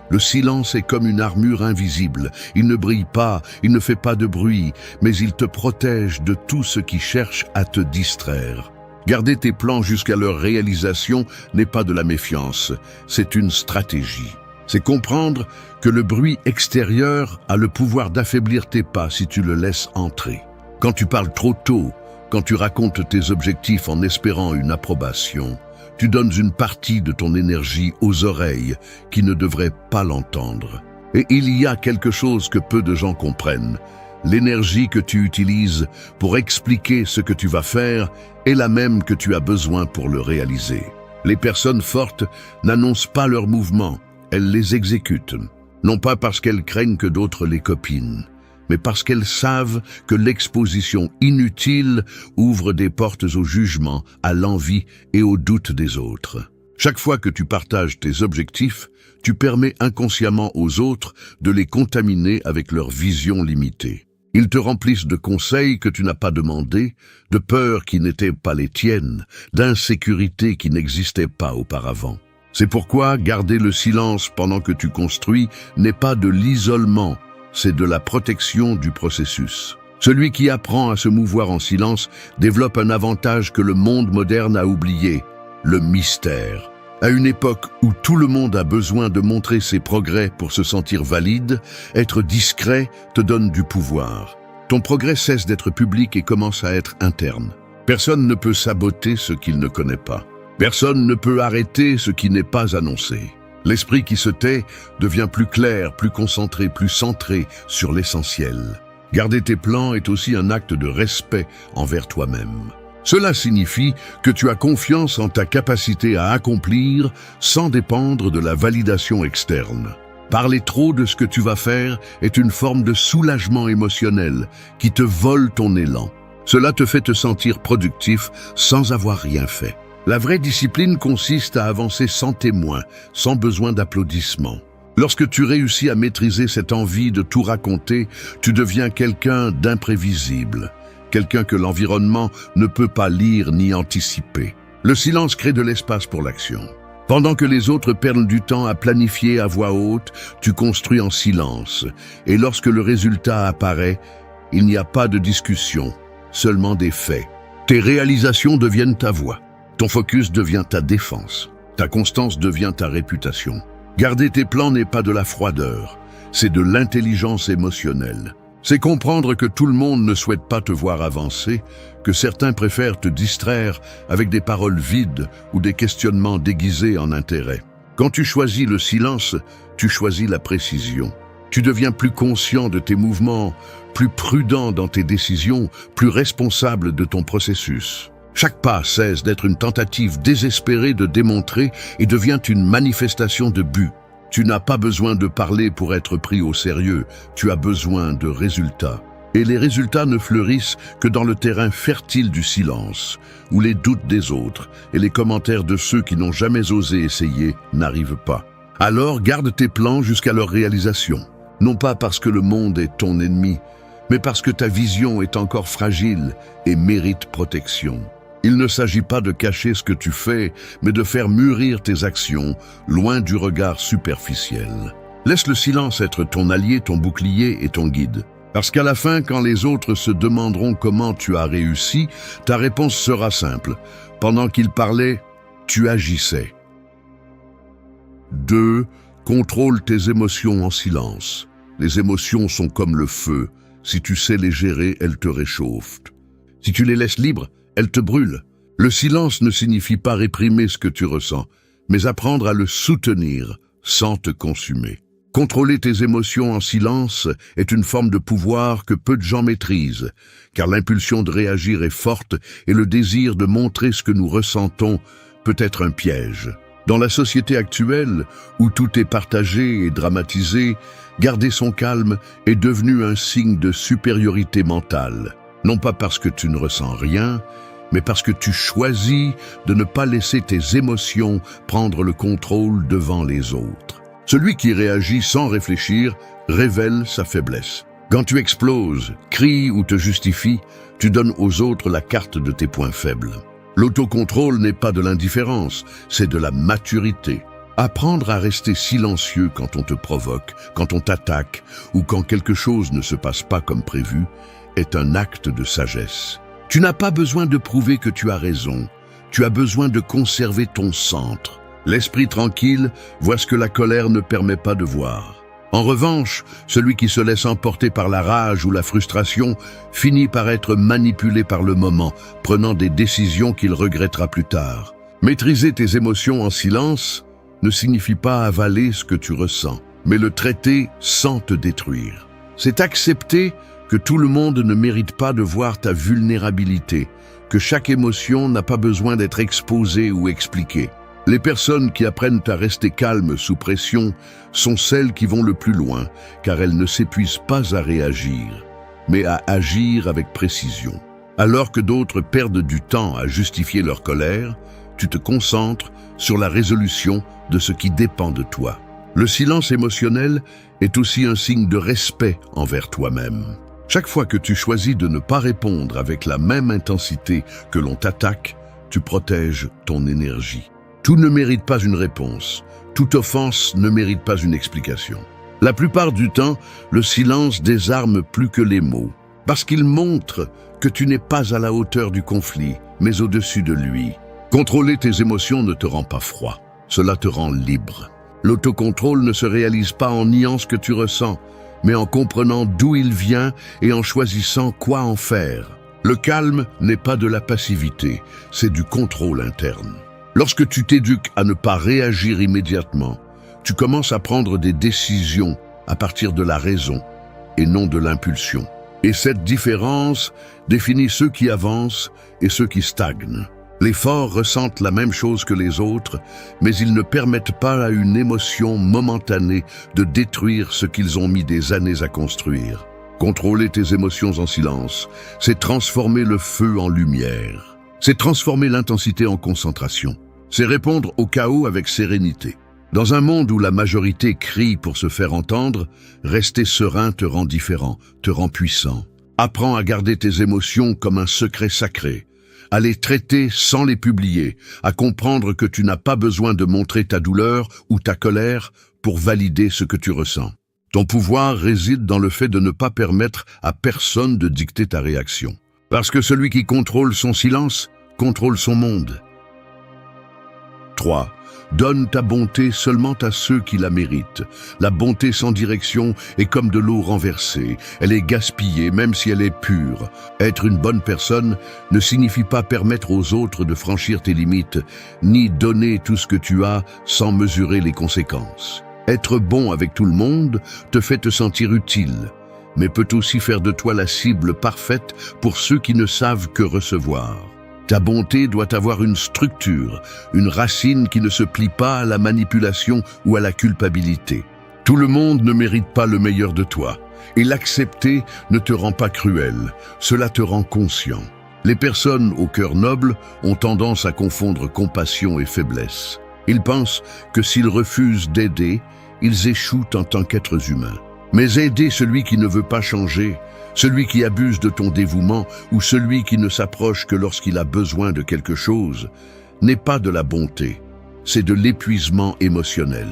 Le silence est comme une armure invisible. Il ne brille pas, il ne fait pas de bruit, mais il te protège de tout ce qui cherche à te distraire. Garder tes plans jusqu'à leur réalisation n'est pas de la méfiance, c'est une stratégie. C'est comprendre que le bruit extérieur a le pouvoir d'affaiblir tes pas si tu le laisses entrer. Quand tu parles trop tôt, quand tu racontes tes objectifs en espérant une approbation, tu donnes une partie de ton énergie aux oreilles qui ne devraient pas l'entendre. Et il y a quelque chose que peu de gens comprennent. L'énergie que tu utilises pour expliquer ce que tu vas faire est la même que tu as besoin pour le réaliser. Les personnes fortes n'annoncent pas leurs mouvements, elles les exécutent. Non pas parce qu'elles craignent que d'autres les copient, mais parce qu'elles savent que l'exposition inutile ouvre des portes au jugement, à l'envie et au doute des autres. Chaque fois que tu partages tes objectifs, tu permets inconsciemment aux autres de les contaminer avec leur vision limitée. Ils te remplissent de conseils que tu n'as pas demandés, de peurs qui n'étaient pas les tiennes, d'insécurité qui n'existait pas auparavant. C'est pourquoi garder le silence pendant que tu construis n'est pas de l'isolement, c'est de la protection du processus. Celui qui apprend à se mouvoir en silence développe un avantage que le monde moderne a oublié, le mystère. À une époque où tout le monde a besoin de montrer ses progrès pour se sentir valide, être discret te donne du pouvoir. Ton progrès cesse d'être public et commence à être interne. Personne ne peut saboter ce qu'il ne connaît pas. Personne ne peut arrêter ce qui n'est pas annoncé. L'esprit qui se tait devient plus clair, plus concentré, plus centré sur l'essentiel. Garder tes plans est aussi un acte de respect envers toi-même. Cela signifie que tu as confiance en ta capacité à accomplir sans dépendre de la validation externe. Parler trop de ce que tu vas faire est une forme de soulagement émotionnel qui te vole ton élan. Cela te fait te sentir productif sans avoir rien fait. La vraie discipline consiste à avancer sans témoin, sans besoin d'applaudissements. Lorsque tu réussis à maîtriser cette envie de tout raconter, tu deviens quelqu'un d'imprévisible. Quelqu'un que l'environnement ne peut pas lire ni anticiper. Le silence crée de l'espace pour l'action. Pendant que les autres perdent du temps à planifier à voix haute, tu construis en silence. Et lorsque le résultat apparaît, il n'y a pas de discussion, seulement des faits. Tes réalisations deviennent ta voix. Ton focus devient ta défense. Ta constance devient ta réputation. Garder tes plans n'est pas de la froideur, c'est de l'intelligence émotionnelle. C'est comprendre que tout le monde ne souhaite pas te voir avancer, que certains préfèrent te distraire avec des paroles vides ou des questionnements déguisés en intérêt. Quand tu choisis le silence, tu choisis la précision. Tu deviens plus conscient de tes mouvements, plus prudent dans tes décisions, plus responsable de ton processus. Chaque pas cesse d'être une tentative désespérée de démontrer et devient une manifestation de but. Tu n'as pas besoin de parler pour être pris au sérieux, tu as besoin de résultats. Et les résultats ne fleurissent que dans le terrain fertile du silence, où les doutes des autres et les commentaires de ceux qui n'ont jamais osé essayer n'arrivent pas. Alors garde tes plans jusqu'à leur réalisation, non pas parce que le monde est ton ennemi, mais parce que ta vision est encore fragile et mérite protection. Il ne s'agit pas de cacher ce que tu fais, mais de faire mûrir tes actions, loin du regard superficiel. Laisse le silence être ton allié, ton bouclier et ton guide. Parce qu'à la fin, quand les autres se demanderont comment tu as réussi, ta réponse sera simple. Pendant qu'ils parlaient, tu agissais. 2. Contrôle tes émotions en silence. Les émotions sont comme le feu. Si tu sais les gérer, elles te réchauffent. Si tu les laisses libres, elles te brûlent. Le silence ne signifie pas réprimer ce que tu ressens, mais apprendre à le soutenir sans te consumer. Contrôler tes émotions en silence est une forme de pouvoir que peu de gens maîtrisent, car l'impulsion de réagir est forte et le désir de montrer ce que nous ressentons peut être un piège. Dans la société actuelle, où tout est partagé et dramatisé, garder son calme est devenu un signe de supériorité mentale. Non pas parce que tu ne ressens rien, mais parce que tu choisis de ne pas laisser tes émotions prendre le contrôle devant les autres. Celui qui réagit sans réfléchir révèle sa faiblesse. Quand tu exploses, cries ou te justifies, tu donnes aux autres la carte de tes points faibles. L'autocontrôle n'est pas de l'indifférence, c'est de la maturité. Apprendre à rester silencieux quand on te provoque, quand on t'attaque ou quand quelque chose ne se passe pas comme prévu est un acte de sagesse. Tu n'as pas besoin de prouver que tu as raison, tu as besoin de conserver ton centre. L'esprit tranquille voit ce que la colère ne permet pas de voir. En revanche, celui qui se laisse emporter par la rage ou la frustration finit par être manipulé par le moment, prenant des décisions qu'il regrettera plus tard. Maîtriser tes émotions en silence ne signifie pas avaler ce que tu ressens, mais le traiter sans te détruire. C'est accepter que tout le monde ne mérite pas de voir ta vulnérabilité, que chaque émotion n'a pas besoin d'être exposée ou expliquée. Les personnes qui apprennent à rester calmes sous pression sont celles qui vont le plus loin, car elles ne s'épuisent pas à réagir, mais à agir avec précision. Alors que d'autres perdent du temps à justifier leur colère, tu te concentres sur la résolution de ce qui dépend de toi. Le silence émotionnel est aussi un signe de respect envers toi-même. Chaque fois que tu choisis de ne pas répondre avec la même intensité que l'on t'attaque, tu protèges ton énergie. Tout ne mérite pas une réponse. Toute offense ne mérite pas une explication. La plupart du temps, le silence désarme plus que les mots, parce qu'il montre que tu n'es pas à la hauteur du conflit, mais au-dessus de lui. Contrôler tes émotions ne te rend pas froid, cela te rend libre. L'autocontrôle ne se réalise pas en niant ce que tu ressens, mais en comprenant d'où il vient et en choisissant quoi en faire. Le calme n'est pas de la passivité, c'est du contrôle interne. Lorsque tu t'éduques à ne pas réagir immédiatement, tu commences à prendre des décisions à partir de la raison et non de l'impulsion. Et cette différence définit ceux qui avancent et ceux qui stagnent. Les forts ressentent la même chose que les autres, mais ils ne permettent pas à une émotion momentanée de détruire ce qu'ils ont mis des années à construire. Contrôler tes émotions en silence, c'est transformer le feu en lumière. C'est transformer l'intensité en concentration. C'est répondre au chaos avec sérénité. Dans un monde où la majorité crie pour se faire entendre, rester serein te rend différent, te rend puissant. Apprends à garder tes émotions comme un secret sacré, à les traiter sans les publier, à comprendre que tu n'as pas besoin de montrer ta douleur ou ta colère pour valider ce que tu ressens. Ton pouvoir réside dans le fait de ne pas permettre à personne de dicter ta réaction. Parce que celui qui contrôle son silence, contrôle son monde. 3. Donne ta bonté seulement à ceux qui la méritent. La bonté sans direction est comme de l'eau renversée. Elle est gaspillée même si elle est pure. Être une bonne personne ne signifie pas permettre aux autres de franchir tes limites, ni donner tout ce que tu as sans mesurer les conséquences. Être bon avec tout le monde te fait te sentir utile, mais peut aussi faire de toi la cible parfaite pour ceux qui ne savent que recevoir. Ta bonté doit avoir une structure, une racine qui ne se plie pas à la manipulation ou à la culpabilité. Tout le monde ne mérite pas le meilleur de toi, et l'accepter ne te rend pas cruel, cela te rend conscient. Les personnes au cœur noble ont tendance à confondre compassion et faiblesse. Ils pensent que s'ils refusent d'aider, ils échouent en tant qu'êtres humains. Mais aider celui qui ne veut pas changer, celui qui abuse de ton dévouement ou celui qui ne s'approche que lorsqu'il a besoin de quelque chose, n'est pas de la bonté, c'est de l'épuisement émotionnel.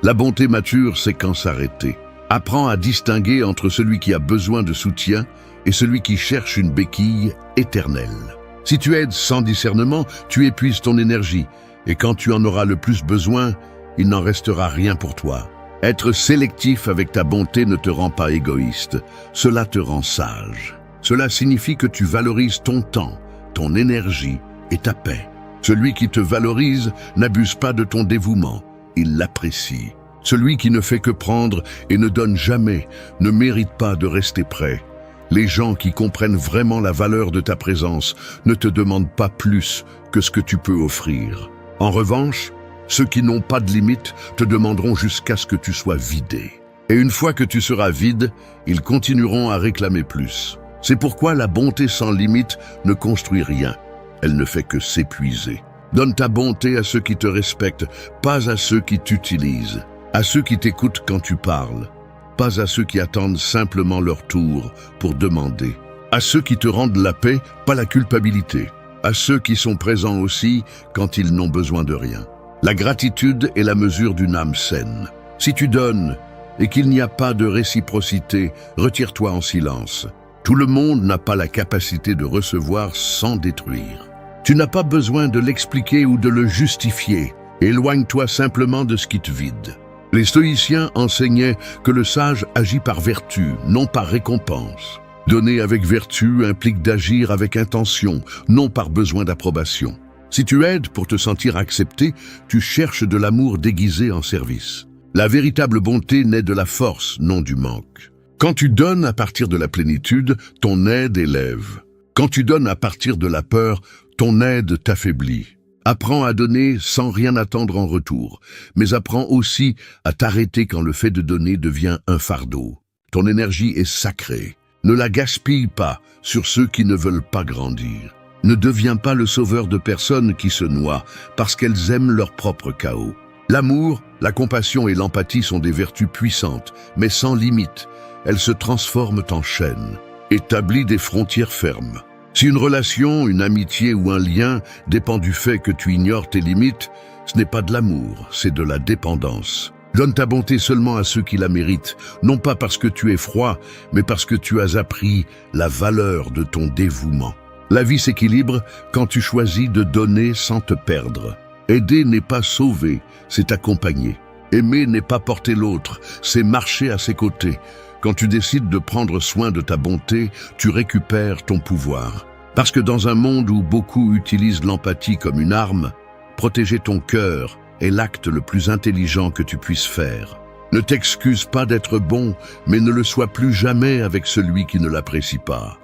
La bonté mature, c'est quand s'arrêter. Apprends à distinguer entre celui qui a besoin de soutien et celui qui cherche une béquille éternelle. Si tu aides sans discernement, tu épuises ton énergie, et quand tu en auras le plus besoin, il n'en restera rien pour toi. Être sélectif avec ta bonté ne te rend pas égoïste, cela te rend sage. Cela signifie que tu valorises ton temps, ton énergie et ta paix. Celui qui te valorise n'abuse pas de ton dévouement, il l'apprécie. Celui qui ne fait que prendre et ne donne jamais ne mérite pas de rester près. Les gens qui comprennent vraiment la valeur de ta présence ne te demandent pas plus que ce que tu peux offrir. En revanche, ceux qui n'ont pas de limite te demanderont jusqu'à ce que tu sois vidé. Et une fois que tu seras vide, ils continueront à réclamer plus. C'est pourquoi la bonté sans limite ne construit rien. Elle ne fait que s'épuiser. Donne ta bonté à ceux qui te respectent, pas à ceux qui t'utilisent. À ceux qui t'écoutent quand tu parles, pas à ceux qui attendent simplement leur tour pour demander. À ceux qui te rendent la paix, pas la culpabilité. À ceux qui sont présents aussi quand ils n'ont besoin de rien. La gratitude est la mesure d'une âme saine. Si tu donnes et qu'il n'y a pas de réciprocité, retire-toi en silence. Tout le monde n'a pas la capacité de recevoir sans détruire. Tu n'as pas besoin de l'expliquer ou de le justifier. Éloigne-toi simplement de ce qui te vide. Les stoïciens enseignaient que le sage agit par vertu, non par récompense. Donner avec vertu implique d'agir avec intention, non par besoin d'approbation. Si tu aides pour te sentir accepté, tu cherches de l'amour déguisé en service. La véritable bonté naît de la force, non du manque. Quand tu donnes à partir de la plénitude, ton aide élève. Quand tu donnes à partir de la peur, ton aide t'affaiblit. Apprends à donner sans rien attendre en retour, mais apprends aussi à t'arrêter quand le fait de donner devient un fardeau. Ton énergie est sacrée. Ne la gaspille pas sur ceux qui ne veulent pas grandir. Ne deviens pas le sauveur de personnes qui se noient parce qu'elles aiment leur propre chaos. L'amour, la compassion et l'empathie sont des vertus puissantes, mais sans limite. Elles se transforment en chaînes. Établis des frontières fermes. Si une relation, une amitié ou un lien dépend du fait que tu ignores tes limites, ce n'est pas de l'amour, c'est de la dépendance. Donne ta bonté seulement à ceux qui la méritent, non pas parce que tu es froid, mais parce que tu as appris la valeur de ton dévouement. La vie s'équilibre quand tu choisis de donner sans te perdre. Aider n'est pas sauver, c'est accompagner. Aimer n'est pas porter l'autre, c'est marcher à ses côtés. Quand tu décides de prendre soin de ta bonté, tu récupères ton pouvoir. Parce que dans un monde où beaucoup utilisent l'empathie comme une arme, protéger ton cœur est l'acte le plus intelligent que tu puisses faire. Ne t'excuse pas d'être bon, mais ne le sois plus jamais avec celui qui ne l'apprécie pas.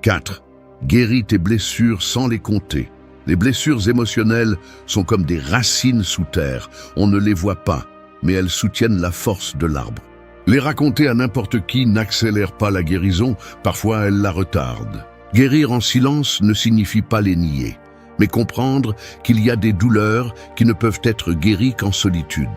4. Guéris tes blessures sans les compter. Les blessures émotionnelles sont comme des racines sous terre. On ne les voit pas, mais elles soutiennent la force de l'arbre. Les raconter à n'importe qui n'accélère pas la guérison, parfois elle la retarde. Guérir en silence ne signifie pas les nier, mais comprendre qu'il y a des douleurs qui ne peuvent être guéries qu'en solitude.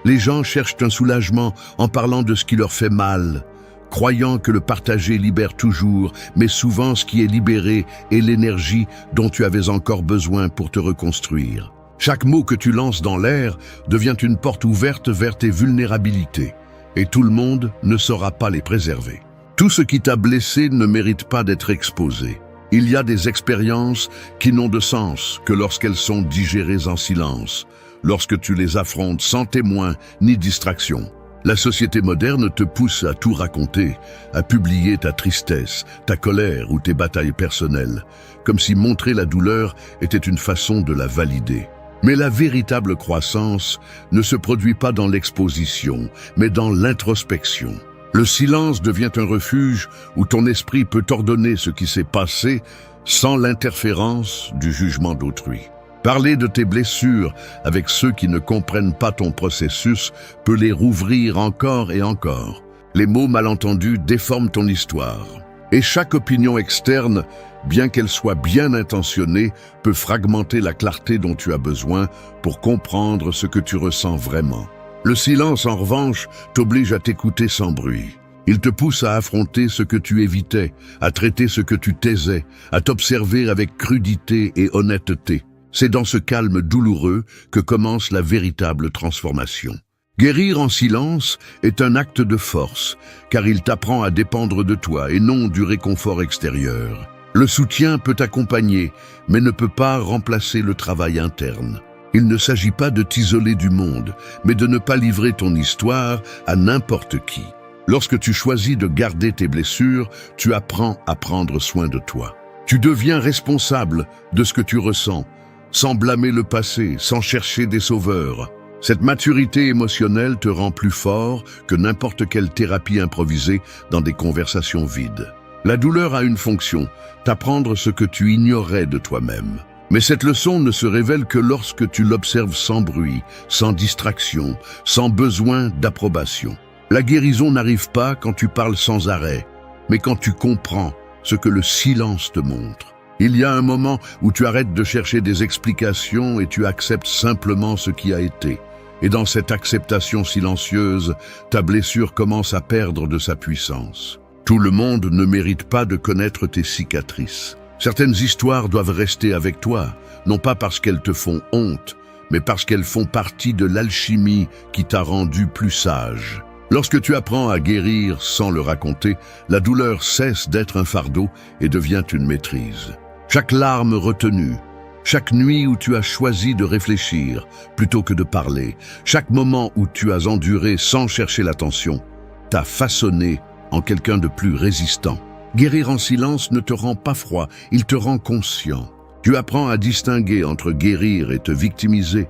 Les gens cherchent un soulagement en parlant de ce qui leur fait mal, croyant que le partager libère toujours, mais souvent ce qui est libéré est l'énergie dont tu avais encore besoin pour te reconstruire. Chaque mot que tu lances dans l'air devient une porte ouverte vers tes vulnérabilités, et tout le monde ne saura pas les préserver. Tout ce qui t'a blessé ne mérite pas d'être exposé. Il y a des expériences qui n'ont de sens que lorsqu'elles sont digérées en silence, lorsque tu les affrontes sans témoin ni distraction. La société moderne te pousse à tout raconter, à publier ta tristesse, ta colère ou tes batailles personnelles, comme si montrer la douleur était une façon de la valider. Mais la véritable croissance ne se produit pas dans l'exposition, mais dans l'introspection. Le silence devient un refuge où ton esprit peut ordonner ce qui s'est passé sans l'interférence du jugement d'autrui. Parler de tes blessures avec ceux qui ne comprennent pas ton processus peut les rouvrir encore et encore. Les mots mal entendus déforment ton histoire. Et chaque opinion externe, bien qu'elle soit bien intentionnée, peut fragmenter la clarté dont tu as besoin pour comprendre ce que tu ressens vraiment. Le silence, en revanche, t'oblige à t'écouter sans bruit. Il te pousse à affronter ce que tu évitais, à traiter ce que tu taisais, à t'observer avec crudité et honnêteté. C'est dans ce calme douloureux que commence la véritable transformation. Guérir en silence est un acte de force, car il t'apprend à dépendre de toi et non du réconfort extérieur. Le soutien peut t'accompagner, mais ne peut pas remplacer le travail interne. Il ne s'agit pas de t'isoler du monde, mais de ne pas livrer ton histoire à n'importe qui. Lorsque tu choisis de garder tes blessures, tu apprends à prendre soin de toi. Tu deviens responsable de ce que tu ressens, sans blâmer le passé, sans chercher des sauveurs. Cette maturité émotionnelle te rend plus fort que n'importe quelle thérapie improvisée dans des conversations vides. La douleur a une fonction, t'apprendre ce que tu ignorais de toi-même. Mais cette leçon ne se révèle que lorsque tu l'observes sans bruit, sans distraction, sans besoin d'approbation. La guérison n'arrive pas quand tu parles sans arrêt, mais quand tu comprends ce que le silence te montre. Il y a un moment où tu arrêtes de chercher des explications et tu acceptes simplement ce qui a été. Et dans cette acceptation silencieuse, ta blessure commence à perdre de sa puissance. Tout le monde ne mérite pas de connaître tes cicatrices. Certaines histoires doivent rester avec toi, non pas parce qu'elles te font honte, mais parce qu'elles font partie de l'alchimie qui t'a rendu plus sage. Lorsque tu apprends à guérir sans le raconter, la douleur cesse d'être un fardeau et devient une maîtrise. Chaque larme retenue, chaque nuit où tu as choisi de réfléchir plutôt que de parler, chaque moment où tu as enduré sans chercher l'attention, t'a façonné en quelqu'un de plus résistant. Guérir en silence ne te rend pas froid, il te rend conscient. Tu apprends à distinguer entre guérir et te victimiser,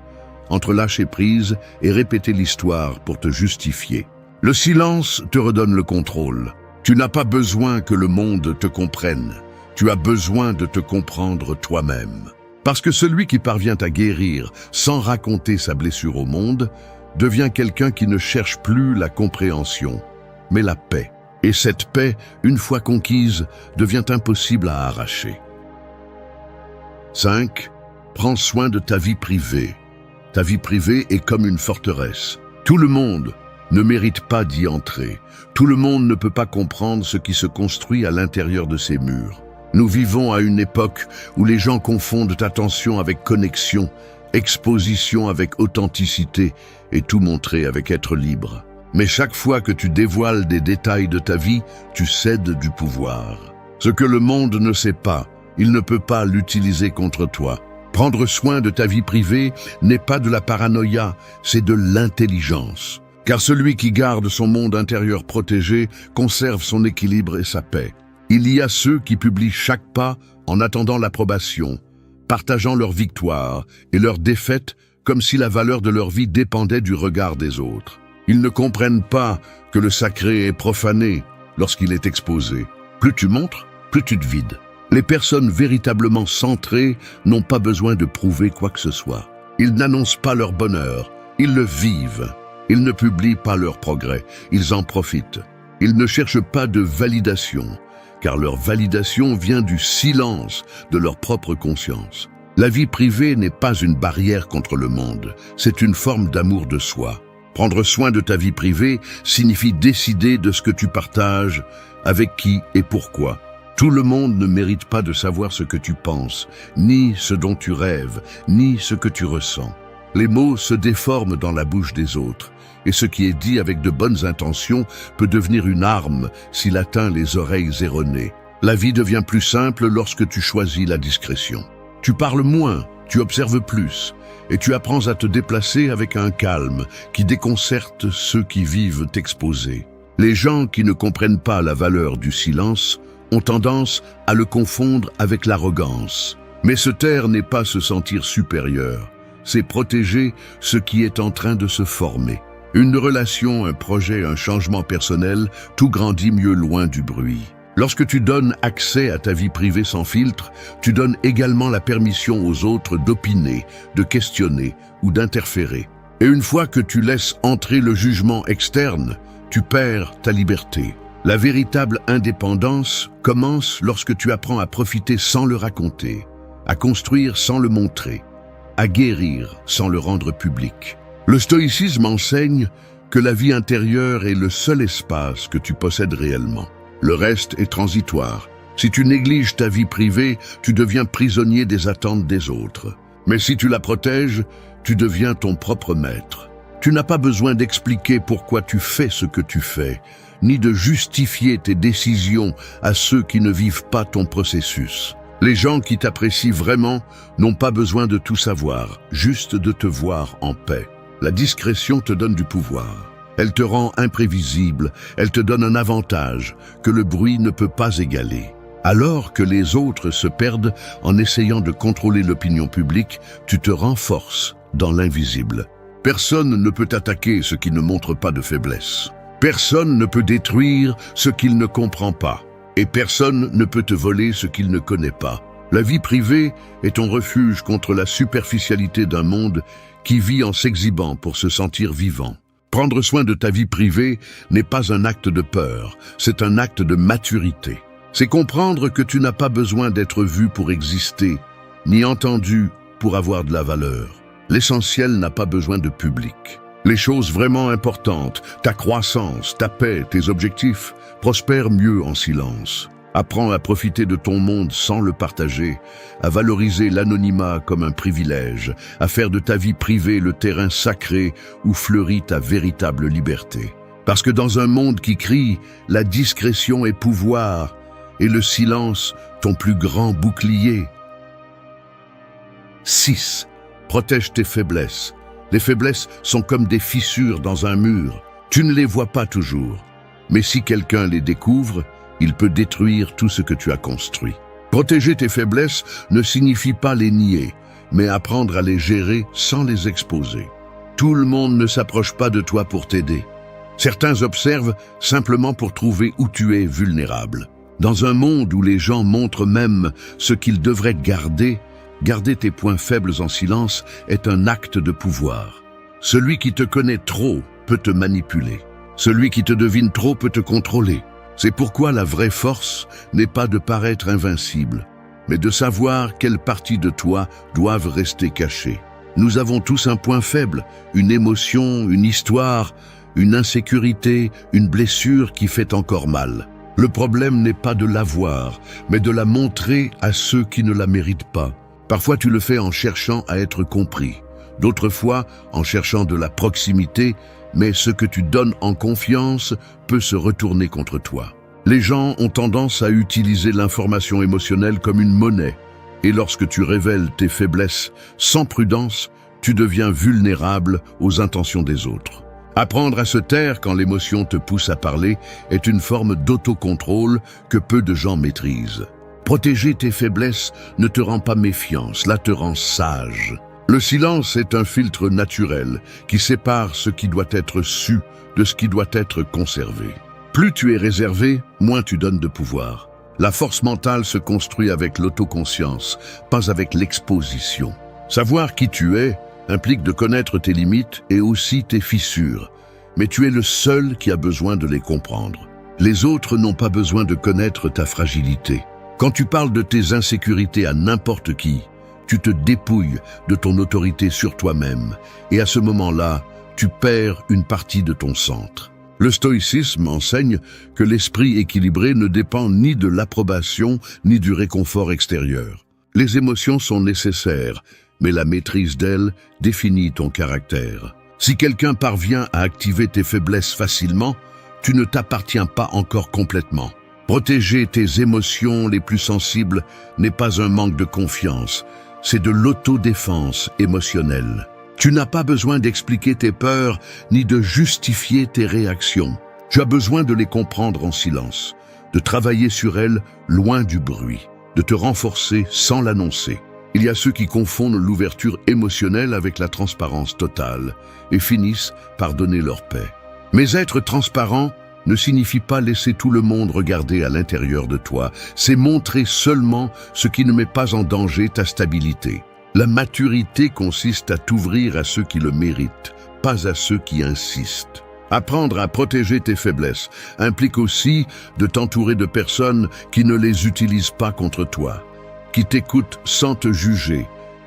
entre lâcher prise et répéter l'histoire pour te justifier. Le silence te redonne le contrôle. Tu n'as pas besoin que le monde te comprenne. Tu as besoin de te comprendre toi-même. Parce que celui qui parvient à guérir sans raconter sa blessure au monde devient quelqu'un qui ne cherche plus la compréhension, mais la paix. Et cette paix, une fois conquise, devient impossible à arracher. 5. Prends soin de ta vie privée. Ta vie privée est comme une forteresse. Tout le monde, ne mérite pas d'y entrer. Tout le monde ne peut pas comprendre ce qui se construit à l'intérieur de ces murs. Nous vivons à une époque où les gens confondent attention avec connexion, exposition avec authenticité et tout montrer avec être libre. Mais chaque fois que tu dévoiles des détails de ta vie, tu cèdes du pouvoir. Ce que le monde ne sait pas, il ne peut pas l'utiliser contre toi. Prendre soin de ta vie privée n'est pas de la paranoïa, c'est de l'intelligence. Car celui qui garde son monde intérieur protégé conserve son équilibre et sa paix. Il y a ceux qui publient chaque pas en attendant l'approbation, partageant leurs victoires et leurs défaites comme si la valeur de leur vie dépendait du regard des autres. Ils ne comprennent pas que le sacré est profané lorsqu'il est exposé. Plus tu montres, plus tu te vides. Les personnes véritablement centrées n'ont pas besoin de prouver quoi que ce soit. Ils n'annoncent pas leur bonheur, ils le vivent. Ils ne publient pas leur progrès, ils en profitent. Ils ne cherchent pas de validation, car leur validation vient du silence de leur propre conscience. La vie privée n'est pas une barrière contre le monde, c'est une forme d'amour de soi. Prendre soin de ta vie privée signifie décider de ce que tu partages, avec qui et pourquoi. Tout le monde ne mérite pas de savoir ce que tu penses, ni ce dont tu rêves, ni ce que tu ressens. Les mots se déforment dans la bouche des autres, et ce qui est dit avec de bonnes intentions peut devenir une arme s'il atteint les oreilles erronées. La vie devient plus simple lorsque tu choisis la discrétion. Tu parles moins, tu observes plus, et tu apprends à te déplacer avec un calme qui déconcerte ceux qui vivent exposés. Les gens qui ne comprennent pas la valeur du silence ont tendance à le confondre avec l'arrogance. Mais se taire n'est pas se sentir supérieur, c'est protéger ce qui est en train de se former. Une relation, un projet, un changement personnel, tout grandit mieux loin du bruit. Lorsque tu donnes accès à ta vie privée sans filtre, tu donnes également la permission aux autres d'opiner, de questionner ou d'interférer. Et une fois que tu laisses entrer le jugement externe, tu perds ta liberté. La véritable indépendance commence lorsque tu apprends à profiter sans le raconter, à construire sans le montrer, à guérir sans le rendre public. Le stoïcisme enseigne que la vie intérieure est le seul espace que tu possèdes réellement. Le reste est transitoire. Si tu négliges ta vie privée, tu deviens prisonnier des attentes des autres. Mais si tu la protèges, tu deviens ton propre maître. Tu n'as pas besoin d'expliquer pourquoi tu fais ce que tu fais, ni de justifier tes décisions à ceux qui ne vivent pas ton processus. Les gens qui t'apprécient vraiment n'ont pas besoin de tout savoir, juste de te voir en paix. La discrétion te donne du pouvoir. Elle te rend imprévisible, elle te donne un avantage que le bruit ne peut pas égaler. Alors que les autres se perdent en essayant de contrôler l'opinion publique, tu te renforces dans l'invisible. Personne ne peut attaquer ce qui ne montre pas de faiblesse. Personne ne peut détruire ce qu'il ne comprend pas. Et personne ne peut te voler ce qu'il ne connaît pas. La vie privée est ton refuge contre la superficialité d'un monde qui vit en s'exhibant pour se sentir vivant. Prendre soin de ta vie privée n'est pas un acte de peur, c'est un acte de maturité. C'est comprendre que tu n'as pas besoin d'être vu pour exister, ni entendu pour avoir de la valeur. L'essentiel n'a pas besoin de public. Les choses vraiment importantes, ta croissance, ta paix, tes objectifs, prospèrent mieux en silence. Apprends à profiter de ton monde sans le partager, à valoriser l'anonymat comme un privilège, à faire de ta vie privée le terrain sacré où fleurit ta véritable liberté. Parce que dans un monde qui crie, la discrétion est pouvoir et le silence ton plus grand bouclier. 6. Protège tes faiblesses. Les faiblesses sont comme des fissures dans un mur. Tu ne les vois pas toujours. Mais si quelqu'un les découvre, il peut détruire tout ce que tu as construit. Protéger tes faiblesses ne signifie pas les nier, mais apprendre à les gérer sans les exposer. Tout le monde ne s'approche pas de toi pour t'aider. Certains observent simplement pour trouver où tu es vulnérable. Dans un monde où les gens montrent même ce qu'ils devraient garder tes points faibles en silence est un acte de pouvoir. Celui qui te connaît trop peut te manipuler. Celui qui te devine trop peut te contrôler. C'est pourquoi la vraie force n'est pas de paraître invincible, mais de savoir quelles parties de toi doivent rester cachées. Nous avons tous un point faible, une émotion, une histoire, une insécurité, une blessure qui fait encore mal. Le problème n'est pas de l'avoir, mais de la montrer à ceux qui ne la méritent pas. Parfois tu le fais en cherchant à être compris, d'autres fois en cherchant de la proximité, mais ce que tu donnes en confiance peut se retourner contre toi. Les gens ont tendance à utiliser l'information émotionnelle comme une monnaie, et lorsque tu révèles tes faiblesses sans prudence, tu deviens vulnérable aux intentions des autres. Apprendre à se taire quand l'émotion te pousse à parler est une forme d'autocontrôle que peu de gens maîtrisent. Protéger tes faiblesses ne te rend pas méfiant, cela te rend sage. Le silence est un filtre naturel qui sépare ce qui doit être su de ce qui doit être conservé. Plus tu es réservé, moins tu donnes de pouvoir. La force mentale se construit avec l'autoconscience, pas avec l'exposition. Savoir qui tu es implique de connaître tes limites et aussi tes fissures, mais tu es le seul qui a besoin de les comprendre. Les autres n'ont pas besoin de connaître ta fragilité. Quand tu parles de tes insécurités à n'importe qui, tu te dépouilles de ton autorité sur toi-même, et à ce moment-là, tu perds une partie de ton centre. Le stoïcisme enseigne que l'esprit équilibré ne dépend ni de l'approbation ni du réconfort extérieur. Les émotions sont nécessaires, mais la maîtrise d'elles définit ton caractère. Si quelqu'un parvient à activer tes faiblesses facilement, tu ne t'appartiens pas encore complètement. Protéger tes émotions les plus sensibles n'est pas un manque de confiance, c'est de l'autodéfense émotionnelle. Tu n'as pas besoin d'expliquer tes peurs ni de justifier tes réactions. Tu as besoin de les comprendre en silence, de travailler sur elles loin du bruit, de te renforcer sans l'annoncer. Il y a ceux qui confondent l'ouverture émotionnelle avec la transparence totale et finissent par donner leur paix. Mais être transparent ne signifie pas laisser tout le monde regarder à l'intérieur de toi, c'est montrer seulement ce qui ne met pas en danger ta stabilité. La maturité consiste à t'ouvrir à ceux qui le méritent, pas à ceux qui insistent. Apprendre à protéger tes faiblesses implique aussi de t'entourer de personnes qui ne les utilisent pas contre toi, qui t'écoutent sans te juger,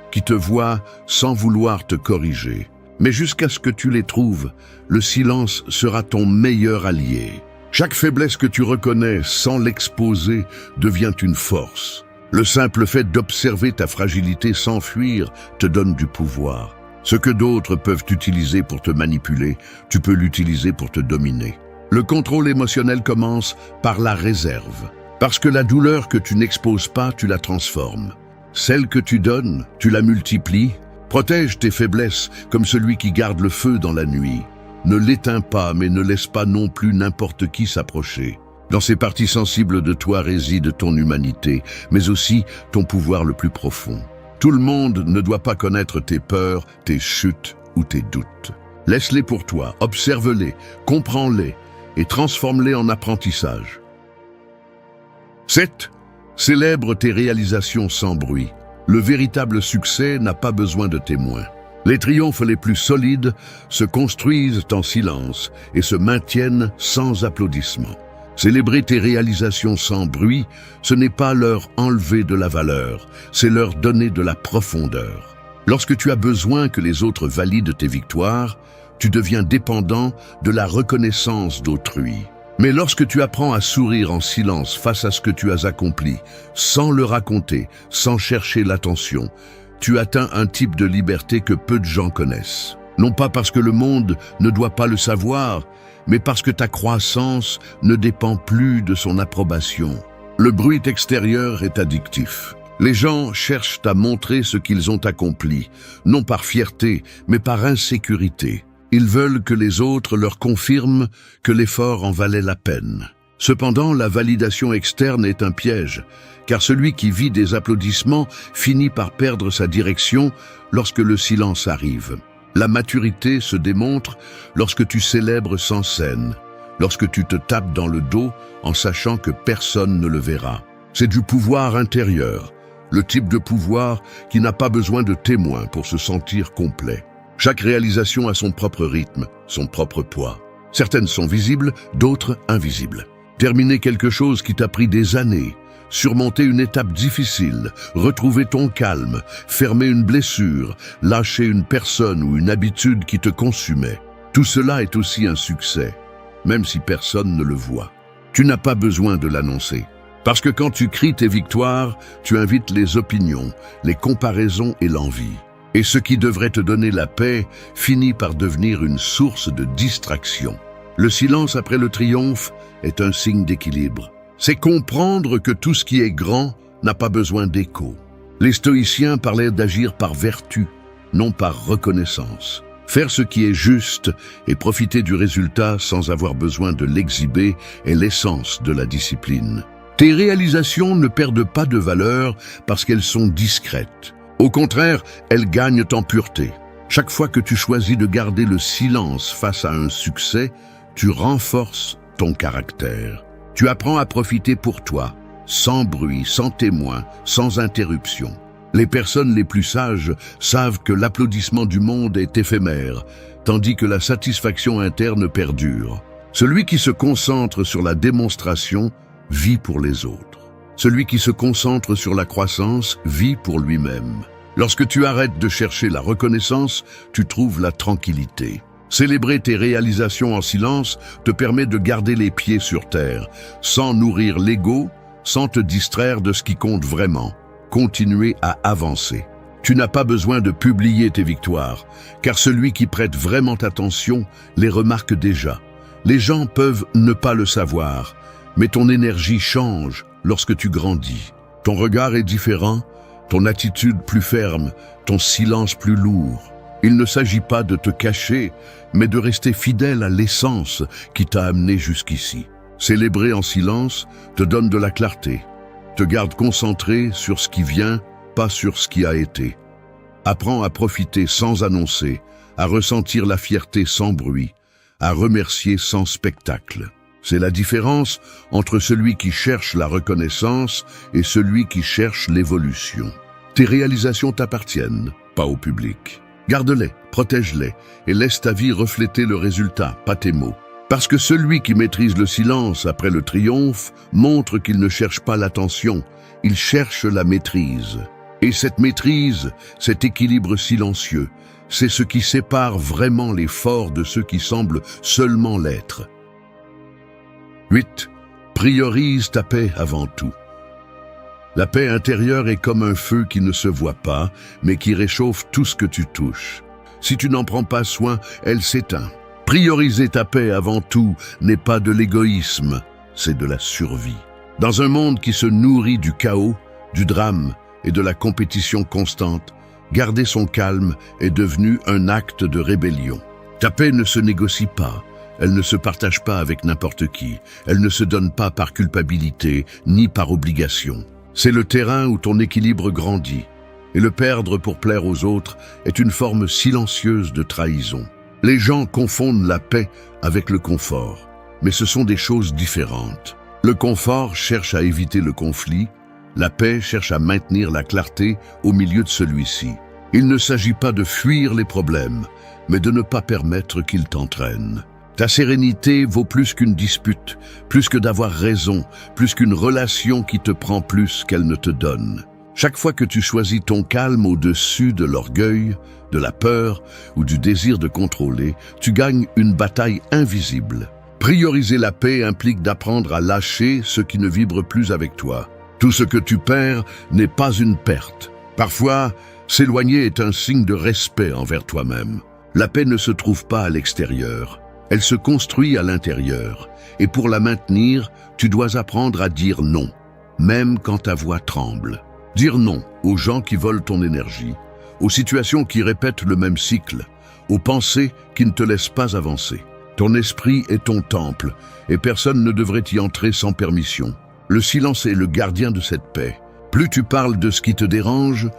qui te voient sans vouloir te corriger. Mais jusqu'à ce que tu les trouves, le silence sera ton meilleur allié. Chaque faiblesse que tu reconnais sans l'exposer devient une force. Le simple fait d'observer ta fragilité sans fuir te donne du pouvoir. Ce que d'autres peuvent utiliser pour te manipuler, tu peux l'utiliser pour te dominer. Le contrôle émotionnel commence par la réserve. Parce que la douleur que tu n'exposes pas, tu la transformes. Celle que tu donnes, tu la multiplies. Protège tes faiblesses comme celui qui garde le feu dans la nuit. Ne l'éteins pas, mais ne laisse pas non plus n'importe qui s'approcher. Dans ces parties sensibles de toi réside ton humanité, mais aussi ton pouvoir le plus profond. Tout le monde ne doit pas connaître tes peurs, tes chutes ou tes doutes. Laisse-les pour toi, observe-les, comprends-les et transforme-les en apprentissage. 7. Célèbre tes réalisations sans bruit. Le véritable succès n'a pas besoin de témoins. Les triomphes les plus solides se construisent en silence et se maintiennent sans applaudissements. Célébrer tes réalisations sans bruit, ce n'est pas leur enlever de la valeur, c'est leur donner de la profondeur. Lorsque tu as besoin que les autres valident tes victoires, tu deviens dépendant de la reconnaissance d'autrui. Mais lorsque tu apprends à sourire en silence face à ce que tu as accompli, sans le raconter, sans chercher l'attention, tu atteins un type de liberté que peu de gens connaissent. Non pas parce que le monde ne doit pas le savoir, mais parce que ta croissance ne dépend plus de son approbation. Le bruit extérieur est addictif. Les gens cherchent à montrer ce qu'ils ont accompli, non par fierté, mais par insécurité. Ils veulent que les autres leur confirment que l'effort en valait la peine. Cependant, la validation externe est un piège, car celui qui vit des applaudissements finit par perdre sa direction lorsque le silence arrive. La maturité se démontre lorsque tu célèbres sans scène, lorsque tu te tapes dans le dos en sachant que personne ne le verra. C'est du pouvoir intérieur, le type de pouvoir qui n'a pas besoin de témoins pour se sentir complet. Chaque réalisation a son propre rythme, son propre poids. Certaines sont visibles, d'autres invisibles. Terminer quelque chose qui t'a pris des années, surmonter une étape difficile, retrouver ton calme, fermer une blessure, lâcher une personne ou une habitude qui te consumait. Tout cela est aussi un succès, même si personne ne le voit. Tu n'as pas besoin de l'annoncer. Parce que quand tu cries tes victoires, tu invites les opinions, les comparaisons et l'envie. Et ce qui devrait te donner la paix finit par devenir une source de distraction. Le silence après le triomphe est un signe d'équilibre. C'est comprendre que tout ce qui est grand n'a pas besoin d'écho. Les stoïciens parlaient d'agir par vertu, non par reconnaissance. Faire ce qui est juste et profiter du résultat sans avoir besoin de l'exhiber est l'essence de la discipline. Tes réalisations ne perdent pas de valeur parce qu'elles sont discrètes. Au contraire, elles gagnent en pureté. Chaque fois que tu choisis de garder le silence face à un succès, tu renforces ton caractère. Tu apprends à profiter pour toi, sans bruit, sans témoin, sans interruption. Les personnes les plus sages savent que l'applaudissement du monde est éphémère, tandis que la satisfaction interne perdure. Celui qui se concentre sur la démonstration vit pour les autres. Celui qui se concentre sur la croissance vit pour lui-même. Lorsque tu arrêtes de chercher la reconnaissance, tu trouves la tranquillité. Célébrer tes réalisations en silence te permet de garder les pieds sur terre, sans nourrir l'ego, sans te distraire de ce qui compte vraiment. Continuer à avancer. Tu n'as pas besoin de publier tes victoires, car celui qui prête vraiment attention les remarque déjà. Les gens peuvent ne pas le savoir, mais ton énergie change lorsque tu grandis. Ton regard est différent, ton attitude plus ferme, ton silence plus lourd. Il ne s'agit pas de te cacher, mais de rester fidèle à l'essence qui t'a amené jusqu'ici. Célébrer en silence te donne de la clarté, te garde concentré sur ce qui vient, pas sur ce qui a été. Apprends à profiter sans annoncer, à ressentir la fierté sans bruit, à remercier sans spectacle. C'est la différence entre celui qui cherche la reconnaissance et celui qui cherche l'évolution. Tes réalisations t'appartiennent, pas au public. Garde-les, protège-les et laisse ta vie refléter le résultat, pas tes mots. Parce que celui qui maîtrise le silence après le triomphe montre qu'il ne cherche pas l'attention, il cherche la maîtrise. Et cette maîtrise, cet équilibre silencieux, c'est ce qui sépare vraiment les forts de ceux qui semblent seulement l'être. 8. Priorise ta paix avant tout. La paix intérieure est comme un feu qui ne se voit pas, mais qui réchauffe tout ce que tu touches. Si tu n'en prends pas soin, elle s'éteint. Prioriser ta paix avant tout n'est pas de l'égoïsme, c'est de la survie. Dans un monde qui se nourrit du chaos, du drame et de la compétition constante, garder son calme est devenu un acte de rébellion. Ta paix ne se négocie pas, elle ne se partage pas avec n'importe qui, elle ne se donne pas par culpabilité ni par obligation. C'est le terrain où ton équilibre grandit, et le perdre pour plaire aux autres est une forme silencieuse de trahison. Les gens confondent la paix avec le confort, mais ce sont des choses différentes. Le confort cherche à éviter le conflit, la paix cherche à maintenir la clarté au milieu de celui-ci. Il ne s'agit pas de fuir les problèmes, mais de ne pas permettre qu'ils t'entraînent. Ta sérénité vaut plus qu'une dispute, plus que d'avoir raison, plus qu'une relation qui te prend plus qu'elle ne te donne. Chaque fois que tu choisis ton calme au-dessus de l'orgueil, de la peur ou du désir de contrôler, tu gagnes une bataille invisible. Prioriser la paix implique d'apprendre à lâcher ce qui ne vibre plus avec toi. Tout ce que tu perds n'est pas une perte. Parfois, s'éloigner est un signe de respect envers toi-même. La paix ne se trouve pas à l'extérieur. Elle se construit à l'intérieur, et pour la maintenir, tu dois apprendre à dire non, même quand ta voix tremble. Dire non aux gens qui volent ton énergie, aux situations qui répètent le même cycle, aux pensées qui ne te laissent pas avancer. Ton esprit est ton temple, et personne ne devrait y entrer sans permission. Le silence est le gardien de cette paix. Plus tu parles de ce qui te dérange,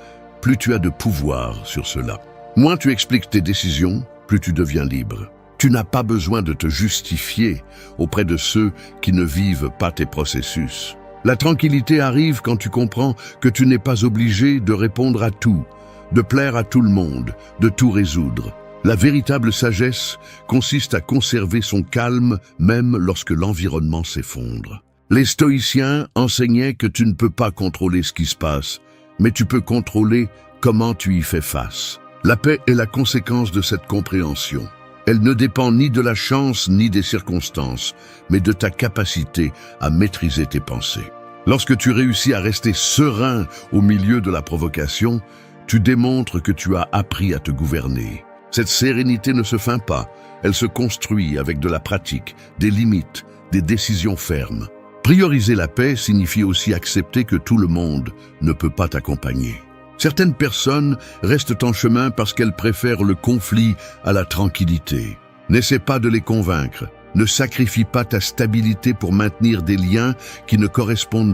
plus tu as de pouvoir sur cela. Moins tu expliques tes décisions, plus tu deviens libre. Tu n'as pas besoin de te justifier auprès de ceux qui ne vivent pas tes processus. La tranquillité arrive quand tu comprends que tu n'es pas obligé de répondre à tout, de plaire à tout le monde, de tout résoudre. La véritable sagesse consiste à conserver son calme même lorsque l'environnement s'effondre. Les stoïciens enseignaient que tu ne peux pas contrôler ce qui se passe, mais tu peux contrôler comment tu y fais face. La paix est la conséquence de cette compréhension. Elle ne dépend ni de la chance ni des circonstances, mais de ta capacité à maîtriser tes pensées. Lorsque tu réussis à rester serein au milieu de la provocation, tu démontres que tu as appris à te gouverner. Cette sérénité ne se feint pas, elle se construit avec de la pratique, des limites, des décisions fermes. Prioriser la paix signifie aussi accepter que tout le monde ne peut pas t'accompagner. Certaines personnes restent en chemin parce qu'elles préfèrent le conflit à la tranquillité. N'essaie pas de les convaincre. Ne sacrifie pas ta stabilité pour maintenir des liens qui ne correspondent